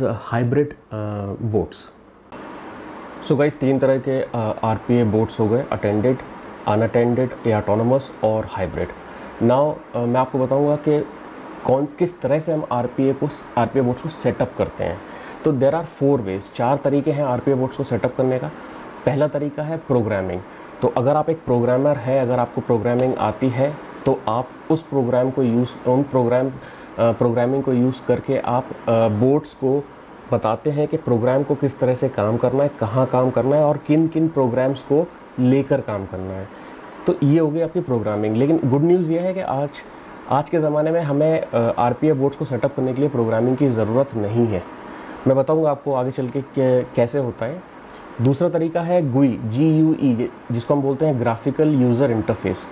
a hybrid boards. So guys, तीन तरह के आरपीए बोर्ड्स हो गए, अटेंडेड, अनअटेंडेड या ऑटोनोमस और हाइब्रिड। नाउ मैं आपको बताऊंगा कि किस तरह से हम आरपीए बोर्ड्स को सेटअप करते हैं। तो देयर आर 4 वेज, 4 तरीके हैं आरपीए बोर्ड्स को सेटअप करने का। पहला तरीका है प्रोग्रामिंग। तो अगर आप एक प्रोग्रामर है, अगर आपको प्रोग्रामिंग आती है तो आप उस प्रोग्रामिंग को यूज़ करके आप बोर्ड्स को बताते हैं कि प्रोग्राम को किस तरह से काम करना है, कहाँ काम करना है और किन किन प्रोग्राम्स को लेकर काम करना है। तो ये हो गई आपकी प्रोग्रामिंग। लेकिन गुड न्यूज़ ये है कि आज के ज़माने में हमें आरपीए बोर्ड्स को सेटअप करने के लिए प्रोग्रामिंग की ज़रूरत नहीं है। मैं बताऊंगा आपको आगे चल के कैसे होता है। दूसरा तरीका है GUI, जिसको हम बोलते हैं ग्राफिकल यूज़र इंटरफेस।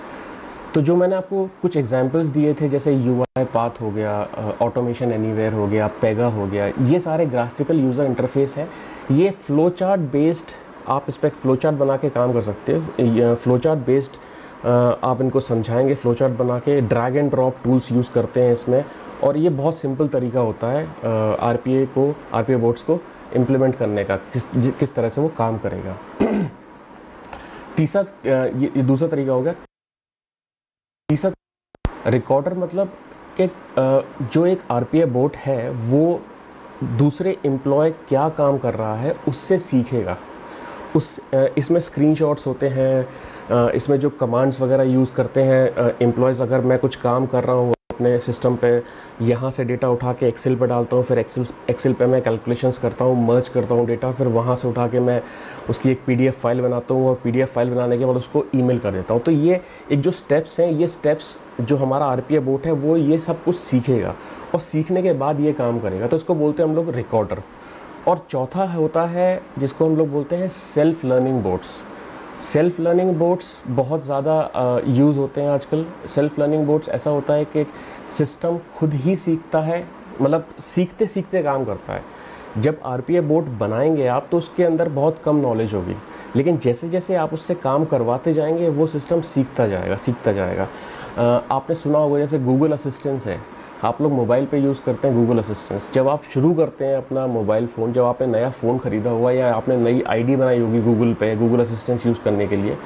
तो जो मैंने आपको कुछ एग्जांपल्स दिए थे, जैसे UI पाथ हो गया, ऑटोमेशन एनीवेयर हो गया, पेगा हो गया, ये सारे ग्राफिकल यूज़र इंटरफेस हैं। ये फ्लो चार्ट बेस्ड, आप इस पर फ्लो चार्ट बना के काम कर सकते हो। फ्लो चार्ट बेस्ड आप इनको समझाएंगे, फ्लो चार्ट बना के drag and drop tools use करते हैं इसमें, और ये बहुत सिंपल तरीका होता है आरपीए बोर्ड्स को इम्प्लीमेंट करने का, किस तरह से वो काम करेगा। ये दूसरा तरीका हो गया। तीसरा रिकॉर्डर, मतलब कि जो एक आरपीए बोर्ड है वो दूसरे एम्प्लॉय क्या काम कर रहा है उससे सीखेगा। इसमें स्क्रीनशॉट्स होते हैं, इसमें जो कमांड्स वगैरह यूज़ करते हैं एम्प्लॉयज़। अगर मैं कुछ काम कर रहा हूँ अपने सिस्टम पे, यहाँ से डेटा उठा के एक्सेल पे डालता हूँ, फिर एक्सेल पे मैं कैलकुलेशंस करता हूँ, मर्ज करता हूँ डेटा, फिर वहाँ से उठा के मैं उसकी एक पीडीएफ फाइल बनाता हूँ और पीडीएफ फाइल बनाने के बाद उसको ईमेल कर देता हूँ। तो ये एक जो स्टेप्स हैं, ये स्टेप्स जो हमारा आरपीए बोर्ड है वो ये सब कुछ सीखेगा और सीखने के बाद ये काम करेगा। तो इसको बोलते हैं हम लोग रिकॉर्डर। और चौथा होता है जिसको हम लोग बोलते हैं self learning boards. Self learning boards बहुत ज़्यादा यूज़ होते हैं आजकल। सेल्फ लर्निंग बोर्ड्स ऐसा होता है कि सिस्टम खुद ही सीखता है, मतलब सीखते सीखते काम करता है। जब आरपीए बोर्ड बनाएंगे आप तो उसके अंदर बहुत कम नॉलेज होगी, लेकिन जैसे जैसे आप उससे काम करवाते जाएंगे वो सिस्टम सीखता जाएगा। आपने सुना होगा जैसे गूगल असिस्टेंस है, आप लोग मोबाइल पे यूज़ करते हैं गूगल असिस्टेंस। जब आप शुरू करते हैं अपना मोबाइल फ़ोन, जब आपने नया फ़ोन ख़रीदा हुआ या आपने नई आईडी बनाई होगी गूगल पे गूगल असिस्टेंस यूज़ करने के लिए,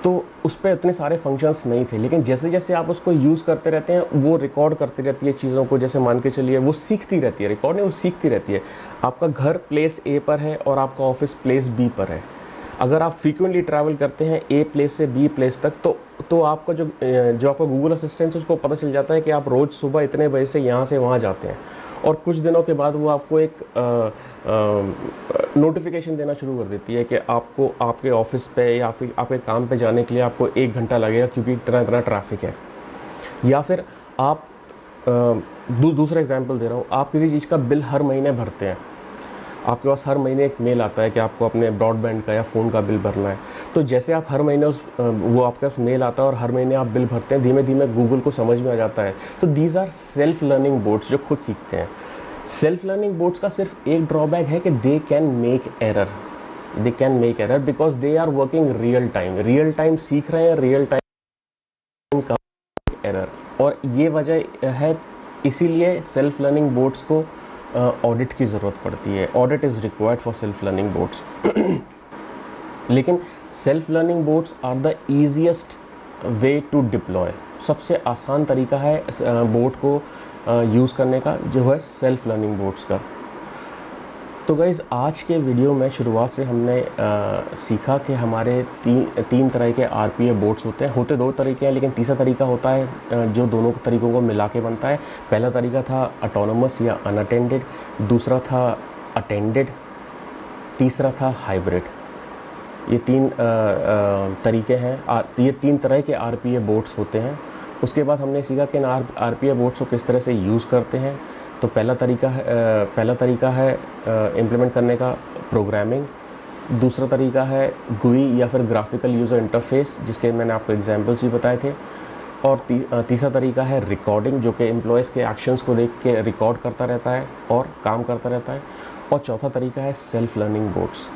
तो उस पर इतने सारे फंक्शंस नहीं थे, लेकिन जैसे जैसे आप उसको यूज़ करते रहते हैं वो रिकॉर्ड करती रहती है चीज़ों को। जैसे मान के चलिए वो सीखती रहती है, रिकॉर्ड नहीं, वो सीखती रहती है। आपका घर प्लेस ए पर है और आपका ऑफिस प्लेस बी पर है। अगर आप फ्रीक्वेंटली ट्रैवल करते हैं ए प्लेस से बी प्लेस तक, तो आपका जो आपका गूगल असिस्टेंट है उसको पता चल जाता है कि आप रोज़ सुबह इतने बजे से यहाँ से वहाँ जाते हैं, और कुछ दिनों के बाद वो आपको एक नोटिफिकेशन देना शुरू कर देती है कि आपको आपके ऑफिस पे या फिर आपके काम पे जाने के लिए आपको 1 घंटा लगेगा क्योंकि इतना इतना ट्रैफिक है। या फिर आप दूसरा एग्जांपल दे रहा हूँ, आप किसी चीज़ का बिल हर महीने भरते हैं, आपके पास हर महीने एक मेल आता है कि आपको अपने ब्रॉडबैंड का या फ़ोन का बिल भरना है। तो जैसे आप हर महीने वो आपके पास मेल आता है और हर महीने आप बिल भरते हैं, धीमे धीमे गूगल को समझ में आ जाता है। तो these are self learning bots जो खुद सीखते हैं। सेल्फ लर्निंग बोट्स का सिर्फ एक ड्रॉबैक है कि they can make error because they are working real time सीख रहे हैं, रियल टाइम का एरर। और ये वजह है, इसीलिए सेल्फ लर्निंग बोट्स को ऑडिट की ज़रूरत पड़ती है। Audit is required for self learning bots. लेकिन self learning bots are the easiest way to deploy. सबसे आसान तरीका है बोट को यूज़ करने का, जो है सेल्फ लर्निंग बोट्स का। तो गाइज़, आज के वीडियो में शुरुआत से हमने सीखा कि हमारे तीन तरह के आरपीए बोट्स होते हैं। होते दो तरीके हैं, लेकिन तीसरा तरीका होता है जो दोनों तरीकों को मिला के बनता है। पहला तरीका था ऑटोनोमस या अनअटेंडेड, दूसरा था अटेंडेड, तीसरा था हाइब्रिड। ये तरीके हैं, ये 3 तरह के आरपीए बोट्स होते हैं। उसके बाद हमने सीखा कि आरपीए बोट्स को किस तरह से यूज़ करते हैं। तो पहला तरीका है इम्प्लीमेंट करने का प्रोग्रामिंग, दूसरा तरीका है GUI या फिर ग्राफिकल यूज़र इंटरफेस, जिसके मैंने आपको एग्जांपल्स भी बताए थे, और तीसरा तरीका है रिकॉर्डिंग, जो कि एम्प्लॉयज़ के एक्शंस को देख के रिकॉर्ड करता रहता है और काम करता रहता है, और चौथा तरीका है सेल्फ लर्निंग बोट्स।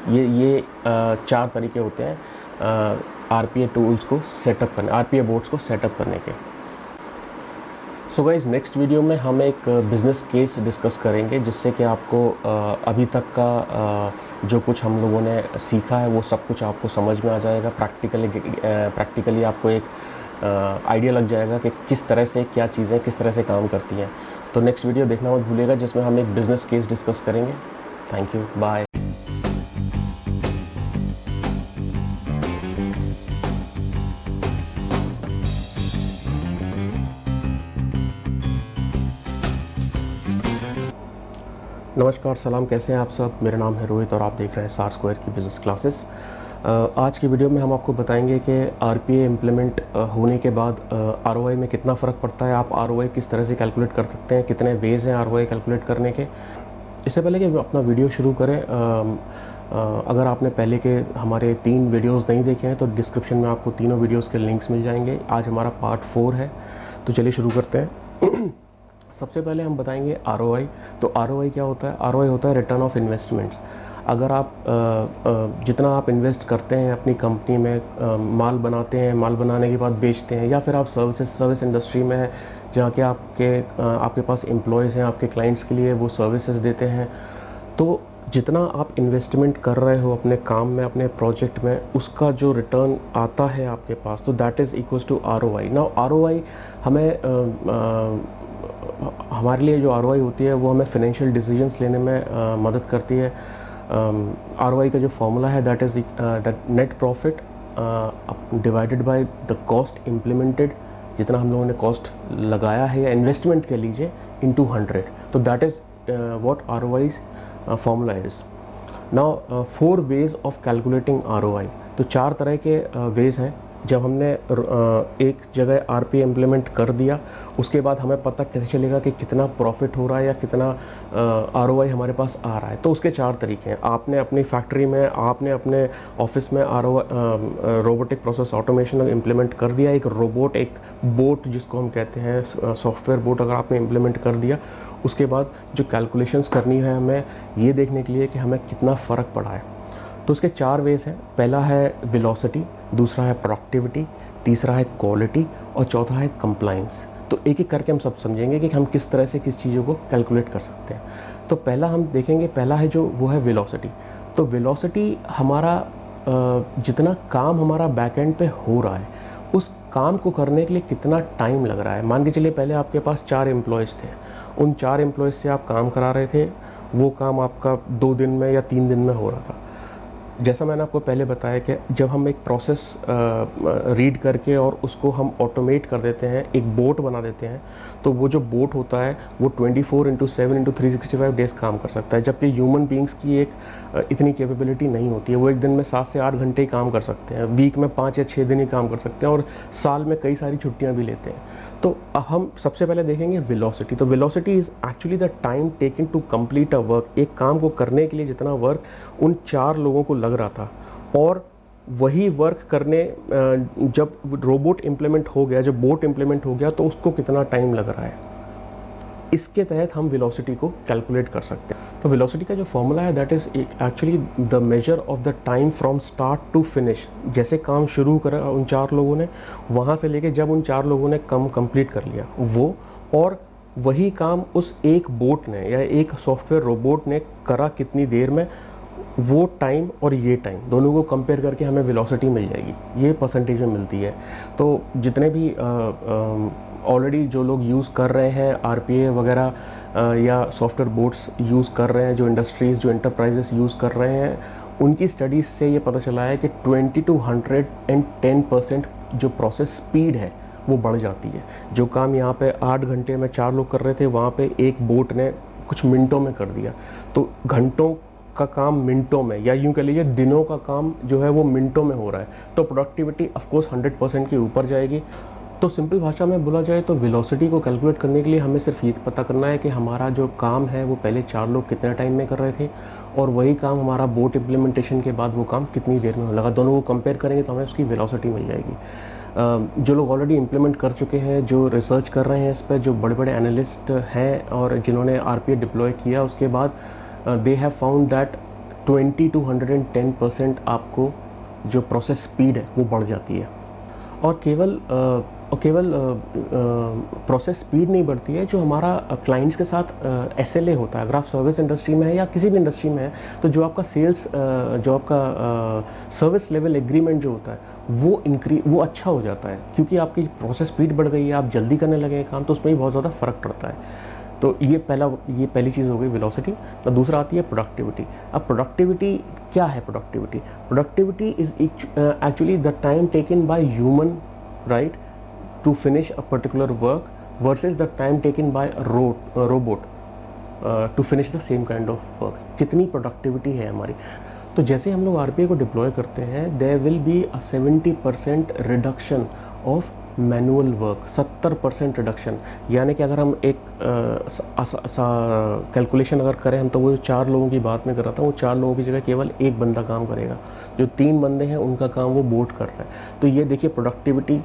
ये 4 तरीके होते हैं आरपीए टूल्स को सेटअप करने, आरपीए बोट्स को सेटअप करने के। सो गाइस, नेक्स्ट वीडियो में हम एक बिज़नेस केस डिस्कस करेंगे, जिससे कि आपको अभी तक का जो कुछ हम लोगों ने सीखा है वो सब कुछ आपको समझ में आ जाएगा। प्रैक्टिकली आपको एक आइडिया लग जाएगा कि किस तरह से क्या चीज़ें किस तरह से काम करती हैं। तो नेक्स्ट वीडियो देखना मत भूलिएगा, जिसमें हम एक बिज़नेस केस डिस्कस करेंगे। Thank you, bye. नमस्कार, सलाम, कैसे हैं आप सब। मेरा नाम है रोहित और आप देख रहे हैं सार स्क्वायर की बिज़नेस क्लासेस। आज की वीडियो में हम आपको बताएंगे कि आरपीए इम्प्लीमेंट होने के बाद आरओआई में कितना फ़र्क पड़ता है। आप आरओआई किस तरह से कैलकुलेट कर सकते हैं, कितने वेज़ हैं आरओआई कैलकुलेट करने के। इससे पहले कि अपना वीडियो शुरू करें, अगर आपने पहले के हमारे 3 वीडियोज़ नहीं देखे हैं तो डिस्क्रिप्शन में आपको तीनों वीडियोज़ के लिंक्स मिल जाएंगे। आज हमारा पार्ट 4 है, तो चलिए शुरू करते हैं। सबसे पहले हम बताएंगे आरओआई। तो आरओआई क्या होता है? आरओआई होता है रिटर्न ऑफ इन्वेस्टमेंट्स। अगर आप जितना आप इन्वेस्ट करते हैं अपनी कंपनी में, माल बनाते हैं, माल बनाने के बाद बेचते हैं, या फिर आप सर्विस इंडस्ट्री में है जहाँ के आपके पास एम्प्लॉयज़ हैं, आपके क्लाइंट्स के लिए वो सर्विसेज देते हैं, तो जितना आप इन्वेस्टमेंट कर रहे हो अपने काम में, अपने प्रोजेक्ट में, उसका जो रिटर्न आता है आपके पास, तो that is equals to ROI. Now ROI हमारे लिए जो आरओआई होती है वो हमें फाइनेंशियल डिसीजंस लेने में मदद करती है। आरओआई का जो फॉर्मूला है that is net profit divided by the cost implemented, जितना हम लोगों ने कॉस्ट लगाया है या इन्वेस्टमेंट के लीजिए, इनटू 100। तो that is what ROI formula is. Now 4 ways of calculating ROI. तो 4 तरह के वेज हैं। जब हमने एक जगह आरपीए इम्प्लीमेंट कर दिया, उसके बाद हमें पता कैसे चलेगा कि कितना प्रॉफिट हो रहा है या कितना आरओआई हमारे पास आ रहा है। तो उसके 4 तरीके हैं। आपने अपनी फैक्ट्री में, आपने अपने ऑफिस में रोबोटिक प्रोसेस ऑटोमेशन इम्प्लीमेंट कर दिया। एक रोबोट, एक बोट जिसको हम कहते हैं, सॉफ्टवेयर बोट अगर आपने इम्प्लीमेंट कर दिया, उसके बाद जो कैलकुलेशंस करनी है हमें ये देखने के लिए कि हमें कितना फ़र्क पड़ा है। तो उसके 4 वेज हैं। पहला है वेलोसिटी, दूसरा है प्रोडक्टिविटी, तीसरा है क्वालिटी, और चौथा है कंप्लायंस। तो एक एक करके हम सब समझेंगे कि हम किस तरह से किस चीज़ों को कैलकुलेट कर सकते हैं। तो पहला हम देखेंगे, पहला है जो वो है वेलोसिटी। तो वेलोसिटी हमारा जितना काम हमारा बैकएंड पे हो रहा है उस काम को करने के लिए कितना टाइम लग रहा है। मान के चलिए पहले आपके पास 4 एम्प्लॉयज़ थे, उन 4 एम्प्लॉयज़ से आप काम करा रहे थे, वो काम आपका 2 दिन में या 3 दिन में हो रहा था। जैसा मैंने आपको पहले बताया कि जब हम एक प्रोसेस रीड करके और उसको हम ऑटोमेट कर देते हैं, एक बोट बना देते हैं, तो वो जो बोट होता है वो 24/7/365 डेज़ काम कर सकता है, जबकि ह्यूमन बींग्स की एक इतनी कैपेबिलिटी नहीं होती है। वो एक दिन में 7 से 8 घंटे ही काम कर सकते हैं, वीक में 5 या 6 दिन ही काम कर सकते हैं और साल में कई सारी छुट्टियाँ भी लेते हैं। तो हम सबसे पहले देखेंगे वेलोसिटी। तो velocity is actually the time taken to complete a work. एक काम को करने के लिए जितना वर्क उन 4 लोगों को लग रहा था, और वही वर्क करने जब रोबोट इम्प्लीमेंट हो गया, जब बोट इम्प्लीमेंट हो गया, तो उसको कितना टाइम लग रहा है, इसके तहत हम वेलोसिटी को कैलकुलेट कर सकते हैं। तो वेलोसिटी का जो फॉर्मूला है that is actually the measure of the time from start to finish. जैसे काम शुरू करा उन 4 लोगों ने, वहाँ से लेके जब उन 4 लोगों ने काम कंप्लीट कर लिया वो, और वही काम उस एक बोट ने या एक सॉफ्टवेयर रोबोट ने करा कितनी देर में, वो टाइम और ये टाइम दोनों को कंपेयर करके हमें वेलोसिटी मिल जाएगी। ये परसेंटेज में मिलती है। तो जितने भी ऑलरेडी जो लोग यूज़ कर रहे हैं आरपीए वगैरह या सॉफ्टवेयर बोट्स यूज़ कर रहे हैं, जो इंडस्ट्रीज़ जो एंटरप्राइजेस यूज़ कर रहे हैं, उनकी स्टडीज़ से ये पता चला है कि 20 to 110% जो प्रोसेस स्पीड है वो बढ़ जाती है। जो काम यहाँ पे 8 घंटे में 4 लोग कर रहे थे, वहाँ पे एक बोट ने कुछ मिनटों में कर दिया। तो घंटों का काम मिनटों में, या यूँ कह लीजिए दिनों का काम जो है वो मिनटों में हो रहा है, तो प्रोडक्टिविटी ऑफकोर्स 100% के ऊपर जाएगी। तो सिंपल भाषा में बोला जाए तो वेलोसिटी को कैलकुलेट करने के लिए हमें सिर्फ ये पता करना है कि हमारा जो काम है वो पहले 4 लोग कितने टाइम में कर रहे थे, और वही काम हमारा बोट इम्प्लीमेंटेशन के बाद वो काम कितनी देर में लगा। दोनों को कंपेयर करेंगे तो हमें उसकी वेलोसिटी मिल जाएगी। जो लोग ऑलरेडी इम्प्लीमेंट कर चुके हैं, जो रिसर्च कर रहे हैं इस पर, जो बड़े बड़े एनालिस्ट हैं और जिन्होंने आरपीए डिप्लॉय किया, उसके बाद they have found that 20 to 110% आपको जो प्रोसेस स्पीड है वो बढ़ जाती है। और केवल प्रोसेस स्पीड नहीं बढ़ती है, जो हमारा क्लाइंट्स के साथ एसएलए होता है, अगर आप सर्विस इंडस्ट्री में है या किसी भी इंडस्ट्री में है, तो जो आपका सेल्स जो आपका सर्विस लेवल एग्रीमेंट जो होता है वो अच्छा हो जाता है, क्योंकि आपकी प्रोसेस स्पीड बढ़ गई है, आप जल्दी करने लगे काम, तो उसमें भी बहुत ज़्यादा फ़र्क पड़ता है। तो ये पहली चीज़ हो गई वेलोसिटी। तो दूसरा आती है प्रोडक्टिविटी। अब प्रोडक्टिविटी क्या है? Productivity is actually the time taken by human, right, to finish a particular work versus the time taken by robot to finish the same kind of work. कितनी प्रोडक्टिविटी है हमारी। तो जैसे हम लोग आरपीए को डिप्लॉय करते हैं, there will be a 70% reduction of manual work, 70% reduction. यानी कि अगर हम एक कैलकुलेशन अगर करें हम, तो वो 4 लोगों की बात मैं कर रहा था, वो 4 लोगों की जगह केवल एक बंदा काम करेगा, जो 3 बंदे हैं उनका काम वो बोट कर रहा है। तो ये देखिए प्रोडक्टिविटी,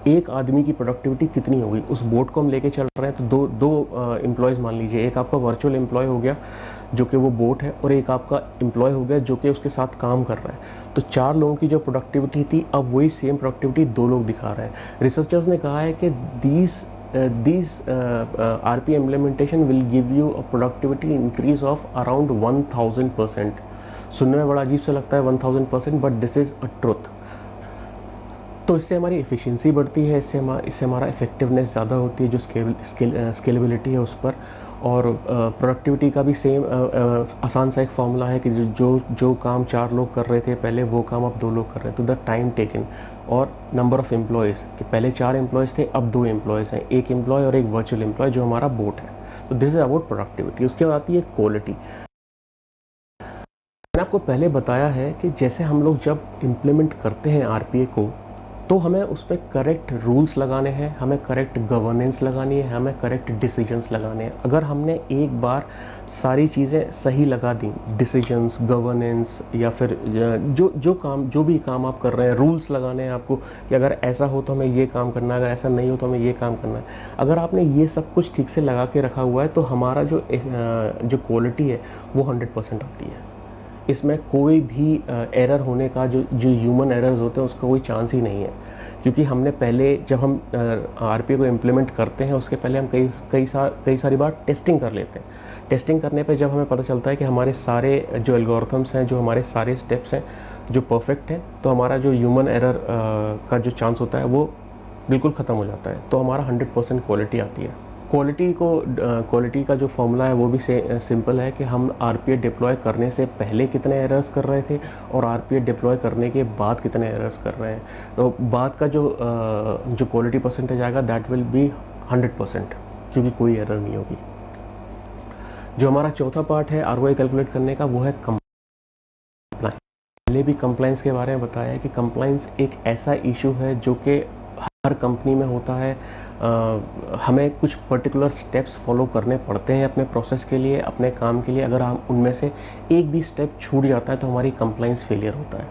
एक आदमी की प्रोडक्टिविटी कितनी होगी। उस बोट को हम लेके चल रहे हैं तो दो एम्प्लॉयज़ मान लीजिए, एक आपका वर्चुअल एम्प्लॉय हो गया जो कि वो बोट है, और एक आपका एम्प्लॉय हो गया जो कि उसके साथ काम कर रहा है। तो 4 लोगों की जो प्रोडक्टिविटी थी, अब वही सेम प्रोडक्टिविटी 2 लोग दिखा रहे हैं। रिसर्चर्स ने कहा है कि these RPA implementation will give you a productivity increase of around 1000%। सुनने में बड़ा अजीब सा लगता है 1000%, but this is a truth. तो इससे हमारी एफिशिएंसी बढ़ती है, इससे हमारा इफ़ेक्टिवनेस ज़्यादा होती है, जो स्केलेबिलिटी है उस पर। और प्रोडक्टिविटी का भी सेम आसान सा एक फार्मूला है कि जो काम 4 लोग कर रहे थे पहले, वो काम अब 2 लोग कर रहे हैं। तो द टाइम टेकन और नंबर ऑफ़ एम्प्लॉयज़, कि पहले 4 एम्प्लॉयज़ थे, अब 2 एम्प्लॉयज़ हैं, एक एम्प्लॉय और एक वर्चुअल एम्प्लॉय जो हमारा बोट है। तो दिस इज़ अबाउट प्रोडक्टिविटी। उसके बाद आती है क्वालिटी। मैंने आपको पहले बताया है कि जैसे हम लोग जब इम्प्लीमेंट करते हैं आरपीए को, तो हमें उस पर करेक्ट रूल्स लगाने हैं, हमें करेक्ट गवर्नेंस लगानी है, हमें करेक्ट डिसीजंस लगाने हैं। अगर हमने एक बार सारी चीज़ें सही लगा दी, डिसीजंस, गवर्नेंस, या फिर जो भी काम आप कर रहे हैं, रूल्स लगाने हैं आपको कि अगर ऐसा हो तो हमें ये काम करना है, अगर ऐसा नहीं हो तो हमें ये काम करना है। अगर आपने ये सब कुछ ठीक से लगा के रखा हुआ है, तो हमारा जो क्वालिटी है वो 100% आती है। इसमें कोई भी एरर होने का, जो ह्यूमन एरर्स होते हैं, उसका कोई चांस ही नहीं है। क्योंकि हमने पहले, जब हम आरपीए को इम्प्लीमेंट करते हैं, उसके पहले हम कई सारी बार टेस्टिंग कर लेते हैं। टेस्टिंग करने पे जब हमें पता चलता है कि हमारे सारे जो एल्गोरिथम्स हैं, जो हमारे सारे स्टेप्स हैं, जो परफेक्ट है, तो हमारा जो ह्यूमन एरर का जो चांस होता है वो बिल्कुल ख़त्म हो जाता है, तो हमारा 100% क्वालिटी आती है। क्वालिटी का जो फॉर्मूला है वो भी सिंपल है कि हम आरपीए डिप्लॉय करने से पहले कितने एरर्स कर रहे थे और आरपीए डिप्लॉय करने के बाद कितने एरर्स कर रहे हैं। तो बाद का जो क्वालिटी परसेंटेज आएगा दैट विल बी 100%, क्योंकि कोई एरर नहीं होगी। जो हमारा चौथा पार्ट है आरओआई कैलकुलेट करने का, वो है कंप्लाइंस। पहले भी कंप्लाइंस के बारे में बताया है कि कंप्लाइंस एक ऐसा इशू है जो कि हर कंपनी में होता है। हमें कुछ पर्टिकुलर स्टेप्स फॉलो करने पड़ते हैं अपने प्रोसेस के लिए, अपने काम के लिए। अगर हम उनमें से एक भी स्टेप छूट जाता है तो हमारी कंप्लाइंस फेलियर होता है।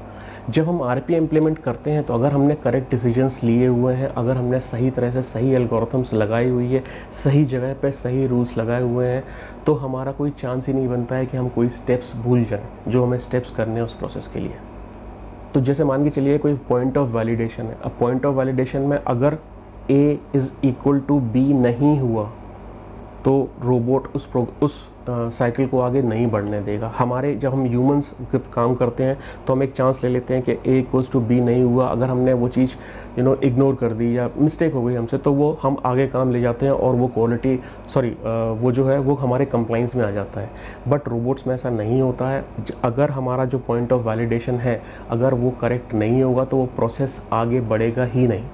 जब हम आरपीए इम्प्लीमेंट करते हैं तो अगर हमने करेक्ट डिसीजंस लिए हुए हैं, अगर हमने सही तरह से सही एल्गोरिथम्स लगाई हुई है, सही जगह पे सही रूल्स लगाए हुए हैं, तो हमारा कोई चांस ही नहीं बनता है कि हम कोई स्टेप्स भूल जाएं जो हमें स्टेप्स करने हैं उस प्रोसेस के लिए। तो जैसे मान के चलिए कोई पॉइंट ऑफ वैलिडेशन है। अब पॉइंट ऑफ वैलिडेशन में अगर A is equal to B नहीं हुआ तो रोबोट उस साइकिल को आगे नहीं बढ़ने देगा। जब हम ह्यूमंस काम करते हैं तो हम एक चांस ले लेते हैं कि A इक्वल्स टू B नहीं हुआ। अगर हमने वो चीज़ इग्नोर कर दी या मिस्टेक हो गई हमसे, तो वो हम आगे काम ले जाते हैं और वो वो जो है वो हमारे कंप्लाइंस में आ जाता है। बट रोबोट्स में ऐसा नहीं होता है। अगर हमारा जो पॉइंट ऑफ वैलिडेशन है अगर वो करेक्ट नहीं होगा तो वो प्रोसेस आगे बढ़ेगा ही नहीं।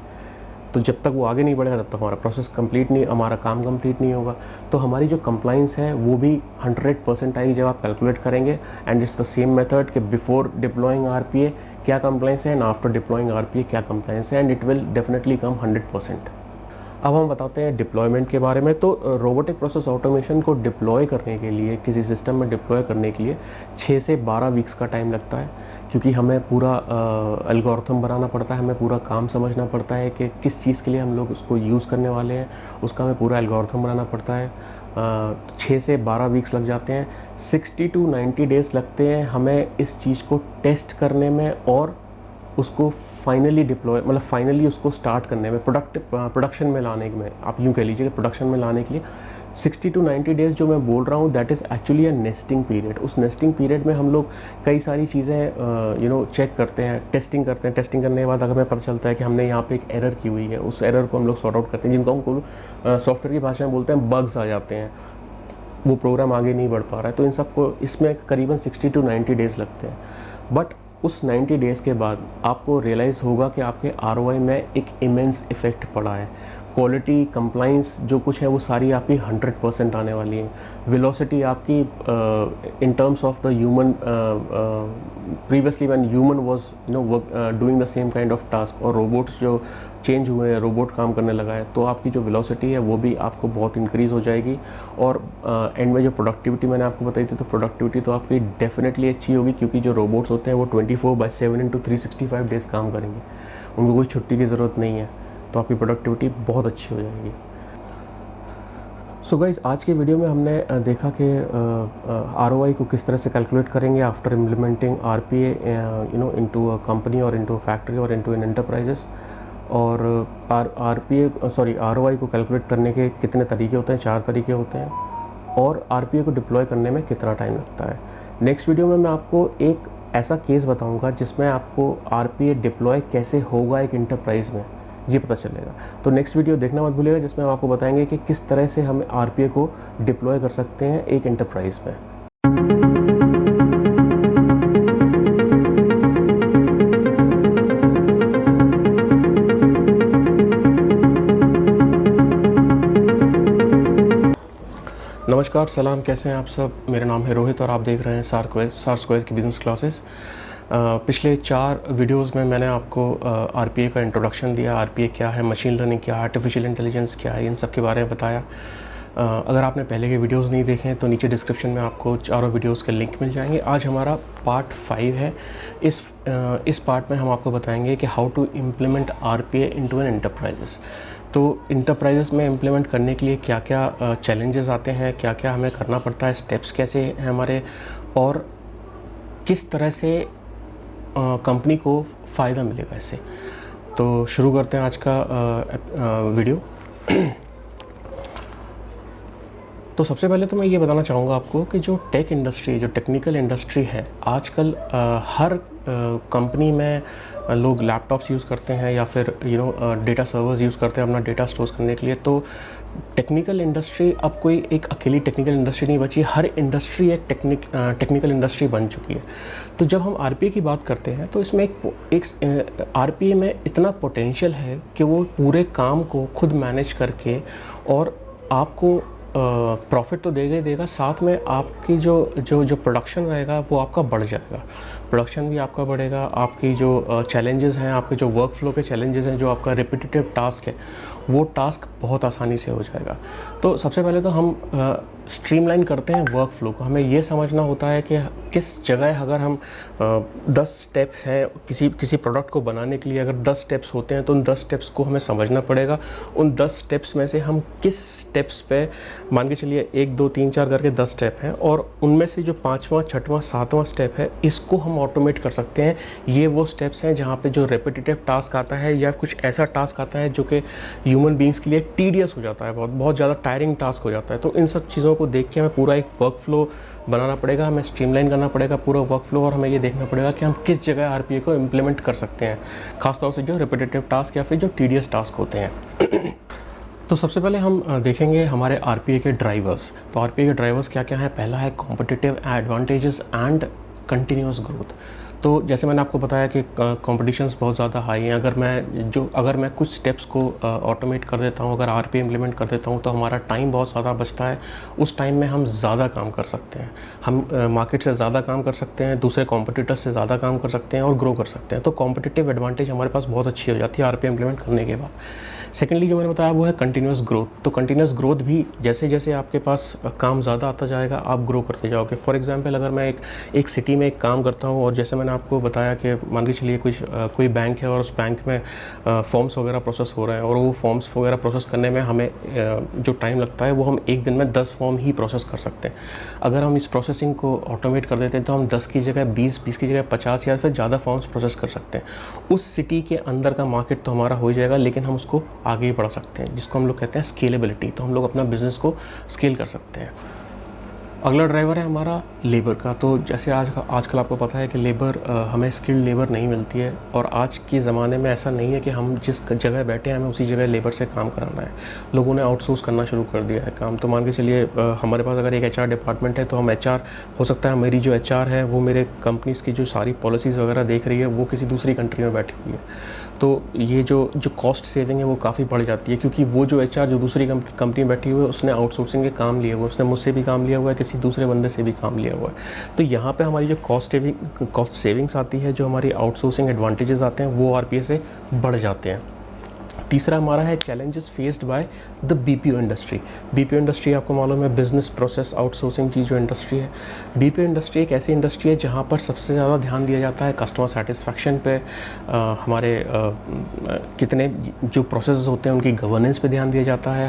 तो जब तक वो आगे नहीं बढ़ेगा तब तक हमारा काम कंप्लीट नहीं होगा। तो हमारी जो कंप्लाइंस है वो भी 100% आएगी जब आप कैलकुलेट करेंगे। And it's the same method कि बिफोर डिप्लॉइंग आरपीए क्या कंप्लाइंस है एंड आफ्टर डिप्लॉइंग आरपीए क्या कंप्लाइंस है, and it will definitely come 100%। अब हम बताते हैं डिप्लॉयमेंट के बारे में। तो रोबोटिक प्रोसेस ऑटोमेशन को डिप्लॉय करने के लिए, किसी सिस्टम में डिप्लॉय करने के लिए 6 से 12 वीक्स का टाइम लगता है, क्योंकि हमें पूरा एल्गोरिथम बनाना पड़ता है, हमें पूरा काम समझना पड़ता है कि किस चीज़ के लिए हम लोग उसको यूज़ करने वाले हैं, उसका हमें पूरा एल्गोरिथम बनाना पड़ता है। 6 से 12 वीक्स लग जाते हैं। 60 to 90 डेज़ लगते हैं हमें इस चीज़ को टेस्ट करने में और उसको फाइनली उसको स्टार्ट करने में, प्रोडक्शन में लाने में। आप यूँ कह लीजिए कि प्रोडक्शन में लाने के लिए 60 to 90 डेज़ जो मैं बोल रहा हूँ that is actually a nesting period. उस नेस्टिंग पीरियड में हम लोग कई सारी चीज़ें चेक करते हैं, टेस्टिंग करते हैं। टेस्टिंग करने के बाद अगर हमें पता चलता है कि हमने यहाँ पे एक एरर की हुई है, उस एरर को हम लोग सॉर्ट आउट करते हैं, जिनको हम सॉफ्टवेयर की भाषा में बोलते हैं बग्स आ जाते हैं, वो प्रोग्राम आगे नहीं बढ़ पा रहा है। तो इन सबको इसमें करीबन 60 to 90 डेज़ लगते हैं। बट उस 90 डेज़ के बाद आपको रियलाइज़ होगा कि आपके आरओआई में एक इमेंस इफ़ेक्ट पड़ा है। क्वालिटी, कंप्लाइंस जो कुछ है वो सारी आपकी 100% आने वाली है। वेलोसिटी आपकी in terms of the human, previously when human was doing the same kind of task, और रोबोट्स जो चेंज हुए हैं, रोबोट काम करने लगा है, तो आपकी जो वेलोसिटी है वो भी आपको बहुत इंक्रीज़ हो जाएगी। और एंड में जो प्रोडक्टिविटी मैंने आपको बताई थी, तो प्रोडक्टिविटी तो आपकी डेफिनेटली अच्छी होगी, क्योंकि जो रोबोट्स होते हैं वो 24/7 इंटू 365 डेज़ काम करेंगे, उनको कोई छुट्टी की ज़रूरत नहीं है। तो आपकी प्रोडक्टिविटी बहुत अच्छी हो जाएगी। सो गाइस, आज के वीडियो में हमने देखा कि आरओआई को किस तरह से कैलकुलेट करेंगे after implementing RPA into a company और इनटू अ फैक्ट्री और इनटू एन एंटरप्राइजेस। और आरओआई को कैलकुलेट करने के कितने तरीके होते हैं, 4 तरीके होते हैं, और आरपीए को डिप्लॉय करने में कितना टाइम लगता है। नेक्स्ट वीडियो में मैं आपको एक ऐसा केस बताऊंगा जिसमें आपको आरपीए डिप्लॉय कैसे होगा एक इंटरप्राइज में, ये पता चलेगा। तो नेक्स्ट वीडियो देखना मत भूलिएगा, जिसमें हम आपको बताएंगे कि किस तरह से हम आरपीए को डिप्लॉय कर सकते हैं एक एंटरप्राइज में। नमस्कार, सलाम, कैसे हैं आप सब। मेरा नाम है रोहित और आप देख रहे हैं सार स्क्वायर की बिज़नेस क्लासेस। पिछले 4 वीडियोस में मैंने आपको आरपीए का इंट्रोडक्शन दिया, आरपीए क्या है, मशीन लर्निंग क्या है, आर्टिफिशियल इंटेलिजेंस क्या है, इन सब के बारे में बताया। अगर आपने पहले के वीडियोस नहीं देखे हैं तो नीचे डिस्क्रिप्शन में आपको चारों वीडियोस के लिंक मिल जाएंगे। आज हमारा पार्ट 5 है। इस पार्ट में हम आपको बताएंगे कि how to implement RPA into an enterprises. तो इंटरप्राइजेस में इम्प्लीमेंट करने के लिए क्या क्या चैलेंजेस आते हैं, क्या क्या हमें करना पड़ता है, स्टेप्स कैसे हैं हमारे, और किस तरह से कंपनी को फ़ायदा मिलेगा इससे। तो शुरू करते हैं आज का वीडियो। तो सबसे पहले तो मैं ये बताना चाहूँगा आपको कि जो टेक इंडस्ट्री, जो टेक्निकल इंडस्ट्री है, आजकल हर कंपनी में लोग लैपटॉप्स यूज़ करते हैं या फिर डेटा सर्वर्स यूज़ करते हैं अपना डेटा स्टोर करने के लिए। तो टेक्निकल इंडस्ट्री अब कोई एक अकेली टेक्निकल इंडस्ट्री नहीं बची, हर इंडस्ट्री एक टेक्निकल इंडस्ट्री बन चुकी है। तो जब हम आरपीए की बात करते हैं तो इसमें एक आरपीए में इतना पोटेंशियल है कि वो पूरे काम को खुद मैनेज करके और आपको प्रॉफिट तो देगा ही देगा, साथ में आपकी जो प्रोडक्शन रहेगा वो आपका बढ़ जाएगा। प्रोडक्शन भी आपका बढ़ेगा, आपकी जो चैलेंजेस हैं, आपके जो वर्क फ्लो के चैलेंजेस हैं, जो आपका रिपीटेटिव टास्क है, वो टास्क बहुत आसानी से हो जाएगा। तो सबसे पहले तो हम स्ट्रीमलाइन करते हैं वर्क फ्लो को। हमें ये समझना होता है कि किस जगह अगर हम 10 स्टेप है किसी प्रोडक्ट को बनाने के लिए, अगर 10 स्टेप्स होते हैं तो उन 10 स्टेप्स को हमें समझना पड़ेगा। उन 10 स्टेप्स में से हम किस स्टेप्स पे, मान के चलिए 1 2 3 4 करके 10 स्टेप हैं, और उनमें से जो 5वां 6वां 7वां स्टेप है, इसको हम ऑटोमेट कर सकते हैं। ये वो स्टेप्स हैं जहाँ पे जो रेपिटेटिव टास्क आता है या कुछ ऐसा टास्क आता है जो कि ह्यूमन बींग्स के लिए टीडियस हो जाता है, बहुत ज़्यादा टायरिंग टास्क हो जाता है। तो इन सब चीज़ों को देख के हमें पूरा एक वर्क फ्लो बनाना पड़ेगा, हमें स्ट्रीमलाइन करना पड़ेगा पूरा वर्क फ्लो, और हमें ये देखना पड़ेगा कि हम किस जगह आरपीए को इम्प्लीमेंट कर सकते हैं, खासतौर से जो रिपीटेटिव टास्क या फिर जो टीडियस टास्क होते हैं। तो सबसे पहले हम देखेंगे हमारे आरपीए के ड्राइवर्स। तो आरपीए के ड्राइवर्स क्या क्या है? पहला है competitive advantages and continuous growth. तो जैसे मैंने आपको बताया कि कॉम्पिटिशन्स बहुत ज़्यादा हाई हैं। अगर मैं कुछ स्टेप्स को ऑटोमेट कर देता हूँ, अगर आरपीए इम्प्लीमेंट कर देता हूँ, तो हमारा टाइम बहुत ज़्यादा बचता है। उस टाइम में हम ज़्यादा काम कर सकते हैं, हम मार्केट से ज़्यादा काम कर सकते हैं, दूसरे कॉम्पिटिटर्स से ज़्यादा काम कर सकते हैं और ग्रो कर सकते हैं। तो कॉम्पिटिटिव एडवांटेज हमारे पास बहुत अच्छी हो जाती है आरपीए इम्प्लीमेंट करने के बाद। सेकेंडली जो मैंने बताया वो है कंटिन्यूस ग्रोथ। तो कंटिन्यूस ग्रोथ भी जैसे जैसे आपके पास काम ज़्यादा आता जाएगा, आप ग्रो करते जाओगे। फॉर एग्जांपल, अगर मैं एक सिटी में एक काम करता हूँ, और जैसे मैंने आपको बताया कि मान के चलिए कोई बैंक है और उस बैंक में फॉर्म्स वगैरह प्रोसेस हो रहे हैं, और वो फॉर्म्स वगैरह प्रोसेस करने में हमें जो टाइम लगता है वो हम एक दिन में 10 फॉर्म ही प्रोसेस कर सकते हैं। अगर हम इस प्रोसेसिंग को ऑटोमेट कर देते हैं तो हम 10 की जगह 20, 20 की जगह 50 या फिर ज़्यादा फॉर्म्स प्रोसेस कर सकते हैं। उस सिटी के अंदर का मार्केट तो हमारा हो जाएगा, लेकिन हम उसको आगे बढ़ा सकते हैं, जिसको हम लोग कहते हैं स्केलेबिलिटी। तो हम लोग अपना बिजनेस को स्केल कर सकते हैं। अगला ड्राइवर है हमारा लेबर का। तो जैसे आजकल आपको पता है कि हमें स्किल्ड लेबर नहीं मिलती है, और आज के ज़माने में ऐसा नहीं है कि हम जिस जगह बैठे हैं हमें उसी जगह लेबर से काम कराना है। लोगों ने आउटसोर्स करना शुरू कर दिया है काम। तो मान के चलिए हमारे पास अगर एक एचआर डिपार्टमेंट है, तो हम एचआर, हो सकता है मेरी जो एचआर है वो मेरे कंपनीज़ की जो सारी पॉलिसीज़ वगैरह देख रही है वो किसी दूसरी कंट्री में बैठी हुई है। तो ये जो कॉस्ट सेविंग है वो काफ़ी बढ़ जाती है, क्योंकि वो जो एचआर जो दूसरी कंपनी में बैठी हुई है उसने आउटसोर्सिंग के काम लिए हुए, उसने मुझसे भी काम लिया हुआ है, किसी दूसरे बंदे से भी काम लिया हुआ है। तो यहाँ पे हमारी जो कॉस्ट सेविंग्स आती है, जो हमारी आउटसोर्सिंग एडवांटेजेस आते हैं, वो आरपीए से बढ़ जाते हैं। तीसरा हमारा है challenges faced by the BPO industry. BPO industry आपको मालूम है, बिजनेस प्रोसेस आउटसोर्सिंग की जो इंडस्ट्री है। बीपीओ इंडस्ट्री एक ऐसी इंडस्ट्री है जहाँ पर सबसे ज़्यादा ध्यान दिया जाता है कस्टमर सेटिस्फैक्शन पे, हमारे कितने जो प्रोसेस होते हैं उनकी गवर्नेंस पे ध्यान दिया जाता है।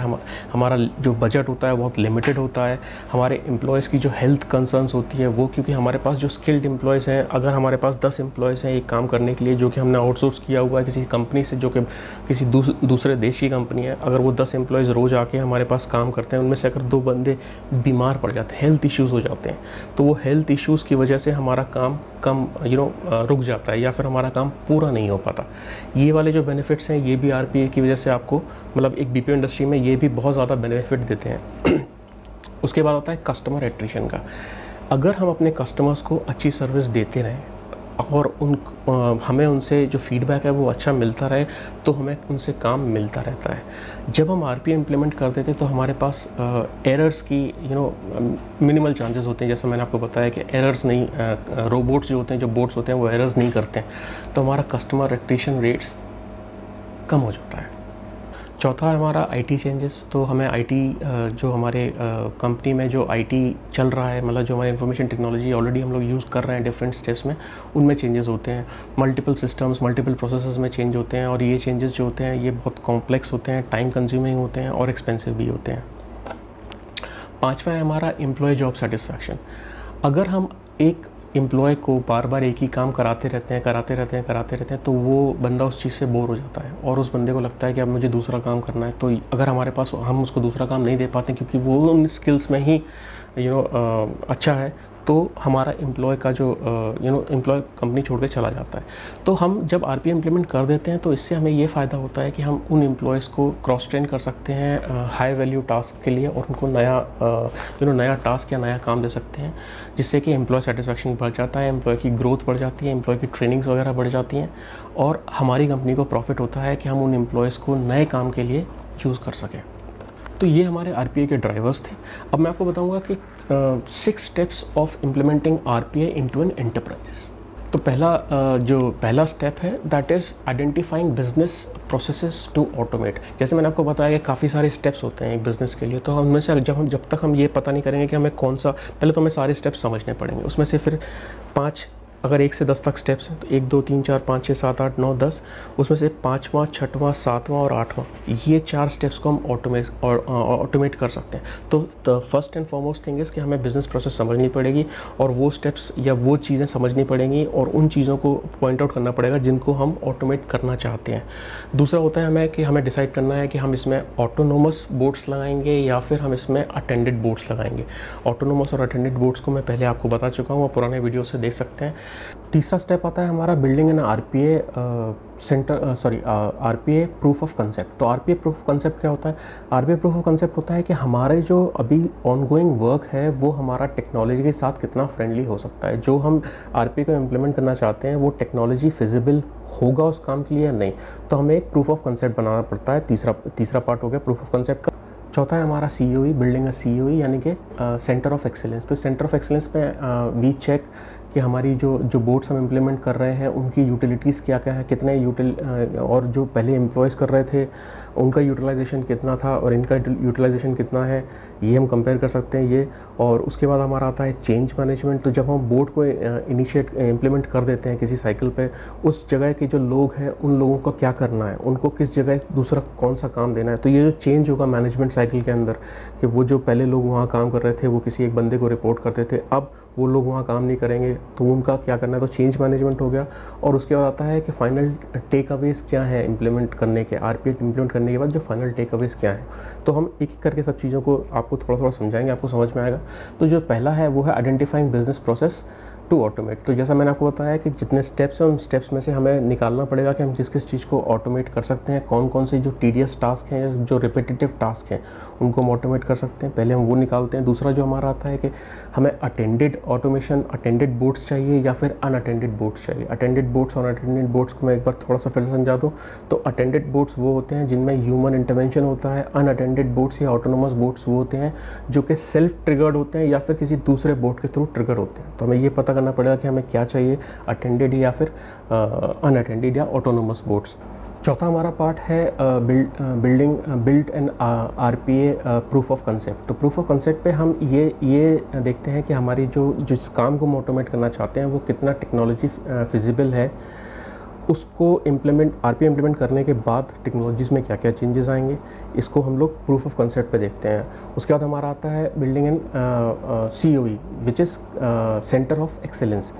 हमारा जो बजट होता है बहुत लिमिटेड होता है। हमारे एम्प्लॉयज़ की जो हेल्थ कंसर्न्स होती है वो, क्योंकि हमारे पास जो स्किल्ड एम्प्लॉयज़ हैं, अगर हमारे पास 10 एम्प्लॉयज़ हैं एक काम करने के लिए जो कि हमने आउटसोर्स किया हुआ है किसी कंपनी से, जो कि किसी दूसरे देश की कंपनी है, अगर वो 10 एम्प्लॉयज़ रोज़ आके हमारे पास काम करते हैं, उनमें से अगर 2 बंदे बीमार पड़ जाते हैं, हेल्थ इश्यूज़ हो जाते हैं, तो वो हेल्थ इश्यूज़ की वजह से हमारा काम रुक जाता है या फिर हमारा काम पूरा नहीं हो पाता। ये वाले जो बेनिफिट्स हैं ये भी आरपीए की वजह से आपको, मतलब एक बीपीओ इंडस्ट्री में ये भी बहुत ज़्यादा बेनिफिट देते हैं। उसके बाद आता है कस्टमर एट्रिशन का। अगर हम अपने कस्टमर्स को अच्छी सर्विस देते रहें और हमें उनसे जो फीडबैक है वो अच्छा मिलता रहे, तो हमें उनसे काम मिलता रहता है। जब हम आरपीए इम्प्लीमेंट कर देते तो हमारे पास एरर्स की मिनिमल चांसेस होते हैं। जैसे मैंने आपको बताया कि एरर्स नहीं, रोबोट्स जो होते हैं, जो बोट्स होते हैं, वो एरर्स नहीं करते हैं, तो हमारा कस्टमर एट्रिशन रेट्स कम हो जाता है। चौथा है हमारा आईटी चेंजेस। तो हमें आईटी जो हमारे कंपनी में जो आईटी चल रहा है, मतलब जो हमारी इंफॉर्मेशन टेक्नोलॉजी ऑलरेडी हम लोग यूज़ कर रहे हैं डिफरेंट स्टेप्स में, उनमें चेंजेस होते हैं। मल्टीपल सिस्टम्स, मल्टीपल प्रोसेसेस में चेंज होते हैं, और ये चेंजेस जो होते हैं ये बहुत कॉम्प्लेक्स होते हैं, टाइम कंज्यूमिंग होते हैं और एक्सपेंसिव भी होते हैं। पाँचवा है हमारा एम्प्लॉय जॉब सेटिस्फैक्शन। अगर हम एक एम्प्लॉय को बार बार एक ही काम कराते रहते हैं, तो वो बंदा उस चीज़ से बोर हो जाता है और उस बंदे को लगता है कि अब मुझे दूसरा काम करना है। तो अगर हमारे पास हम उसको दूसरा काम नहीं दे पाते क्योंकि वो उन स्किल्स में ही अच्छा है, तो हमारा एम्प्लॉय का जो एम्प्लॉय कंपनी छोड़ के चला जाता है। तो हम जब आरपीए इम्प्लीमेंट कर देते हैं तो इससे हमें ये फ़ायदा होता है कि हम उन एम्प्लॉयज़ को क्रॉस ट्रेन कर सकते हैं हाई वैल्यू टास्क के लिए और उनको नया टास्क या नया काम दे सकते हैं, जिससे कि एम्प्लॉय सेटिस्फेक्शन बढ़ जाता है, एम्प्लॉय की ग्रोथ बढ़ जाती है, एम्प्लॉय की ट्रेनिंग्स वगैरह बढ़ जाती हैं और हमारी कंपनी को प्रॉफिट होता है कि हम उन एम्प्लॉयज़ को नए काम के लिए यूज़ कर सकें। तो ये हमारे आरपीए के ड्राइवर्स थे। अब मैं आपको बताऊंगा कि 6 steps of implementing RPA into an enterprise. तो पहला स्टेप है that is identifying business processes to automate. जैसे मैंने आपको बताया कि काफ़ी सारे स्टेप्स होते हैं एक बिज़नेस के लिए, तो उनमें से जब तक हम ये पता नहीं करेंगे कि हमें पहले तो हमें सारे स्टेप्स समझने पड़ेंगे। उसमें से फिर 5, अगर 1 से 10 तक स्टेप्स हैं तो 1 2 3 4 5 6 7 8 9 10, उसमें से 5वां 6वां 7वां और 8वां, ये 4 स्टेप्स को हम ऑटोमेट कर सकते हैं। तो the first and foremost thing is कि हमें बिज़नेस प्रोसेस समझनी पड़ेगी और वो स्टेप्स या वो चीज़ें समझनी पड़ेंगी और उन चीज़ों को पॉइंट आउट करना पड़ेगा जिनको हम ऑटोमेट करना चाहते हैं। दूसरा होता है हमें डिसाइड करना है कि हम इसमें ऑटोनोमस बोर्ड्स लगाएंगे या फिर हम इसमें अटेंडेड बोर्ड्स लगाएंगे। ऑटोनोमस और अटेंडेड बोर्ड्स को मैं पहले आपको बता चुका हूँ, पुराने वीडियो से देख सकते हैं। तीसरा स्टेप आता है हमारा building an RPA RPA proof of concept. तो आरपीए प्रूफ ऑफ कंसेप्ट क्या होता है? आरपीए प्रूफ ऑफ कंसेप्ट होता है कि हमारे जो अभी ऑनगोइंग वर्क है वो हमारा टेक्नोलॉजी के साथ कितना फ्रेंडली हो सकता है। जो हम आरपीए को इम्प्लीमेंट करना चाहते हैं वो टेक्नोलॉजी फिजिबल होगा उस काम के लिए या नहीं, तो हमें एक प्रूफ ऑफ कंसेप्ट बनाना पड़ता है। तीसरा पार्ट हो गया प्रूफ ऑफ कंसेप्ट का। चौथा है हमारा सीओई, बिल्डिंग अ सीओई, यानी कि सेंटर ऑफ एक्सीलेंस। तो सेंटर ऑफ एक्सीलेंस में वी चेक कि हमारी जो बोर्ड्स हम इम्प्लीमेंट कर रहे हैं उनकी यूटिलिटीज़ क्या क्या है, कितने और जो पहले एम्प्लॉयज़ कर रहे थे उनका यूटिलाइजेशन कितना था और इनका यूटिलाइजेशन कितना है, ये हम कंपेयर कर सकते हैं ये। और उसके बाद हमारा आता है चेंज मैनेजमेंट। तो जब हम बोर्ड को इम्प्लीमेंट कर देते हैं किसी साइकिल पे, उस जगह के जो लोग हैं उन लोगों को क्या करना है, उनको किस जगह दूसरा कौन सा काम देना है। तो ये जो चेंज होगा मैनेजमेंट साइकिल के अंदर कि वो जो पहले लोग वहाँ काम कर रहे थे वो किसी एक बंदे को रिपोर्ट करते थे, अब वो लोग वहाँ काम नहीं करेंगे तो उनका क्या करना है, तो चेंज मैनेजमेंट हो गया। और उसके बाद आता है कि फाइनल टेक अवेज क्या है इम्प्लीमेंट करने के, आरपीए इम्प्लीमेंट करने के बाद जो फाइनल टेक अवेज क्या है। तो हम एक एक करके सब चीज़ों को आपको थोड़ा थोड़ा समझाएंगे, आपको समझ में आएगा। तो जो पहला है वो है identifying business process to automate. तो जैसा मैंने आपको बताया कि जितने स्टेप्स हैं उन स्टेप्स में से हमें निकालना पड़ेगा कि हम किस किस चीज़ को ऑटोमेट कर सकते हैं, कौन कौन से जो टीडियस टास्क हैं, जो रिपीटेटिव टास्क हैं उनको हम ऑटोमेट कर सकते हैं, पहले हम वो निकालते हैं। दूसरा जो हमारा आता है कि हमें अटेंडेड ऑटोमेशन, अटेंडेड बोर्ड्स चाहिए या फिर अनअटेंडेड बोर्ड्स चाहिए। अटेंडेड बोर्ड्स और अनअटेंडेड बोर्ड्स को मैं एक बार थोड़ा सा फिर से समझा दूँ तो अटेंडेड बोर्ड्स वो होते हैं जिनमें ह्यूमन इंटरवेंशन होता है। अनअटेंडेड बोर्ड्स या ऑटोनोमस बोर्ड्स वो होते हैं जो कि सेल्फ ट्रिगर्ड होते हैं या फिर किसी दूसरे बोर्ड के थ्रू ट्रिगर होते हैं। तो हमें ये पता करना पड़ेगा कि हमें क्या चाहिए, अटेंडेड या फिर अनअटेंडेड या ऑटोनोमस बोर्ड्स। चौथा हमारा पार्ट है build an RPA proof of concept. तो प्रूफ ऑफ कंसेप्ट पे हम ये देखते हैं कि हमारी जिस काम को हम ऑटोमेट करना चाहते हैं वो कितना टेक्नोलॉजी फिजिबल है। उसको आरपीए इम्प्लीमेंट करने के बाद टेक्नोलॉजीज़ में क्या क्या चेंजेस आएंगे, इसको हम लोग प्रूफ ऑफ कंसेप्ट पे देखते हैं। उसके बाद हमारा आता है building an COE which is centre of excellence.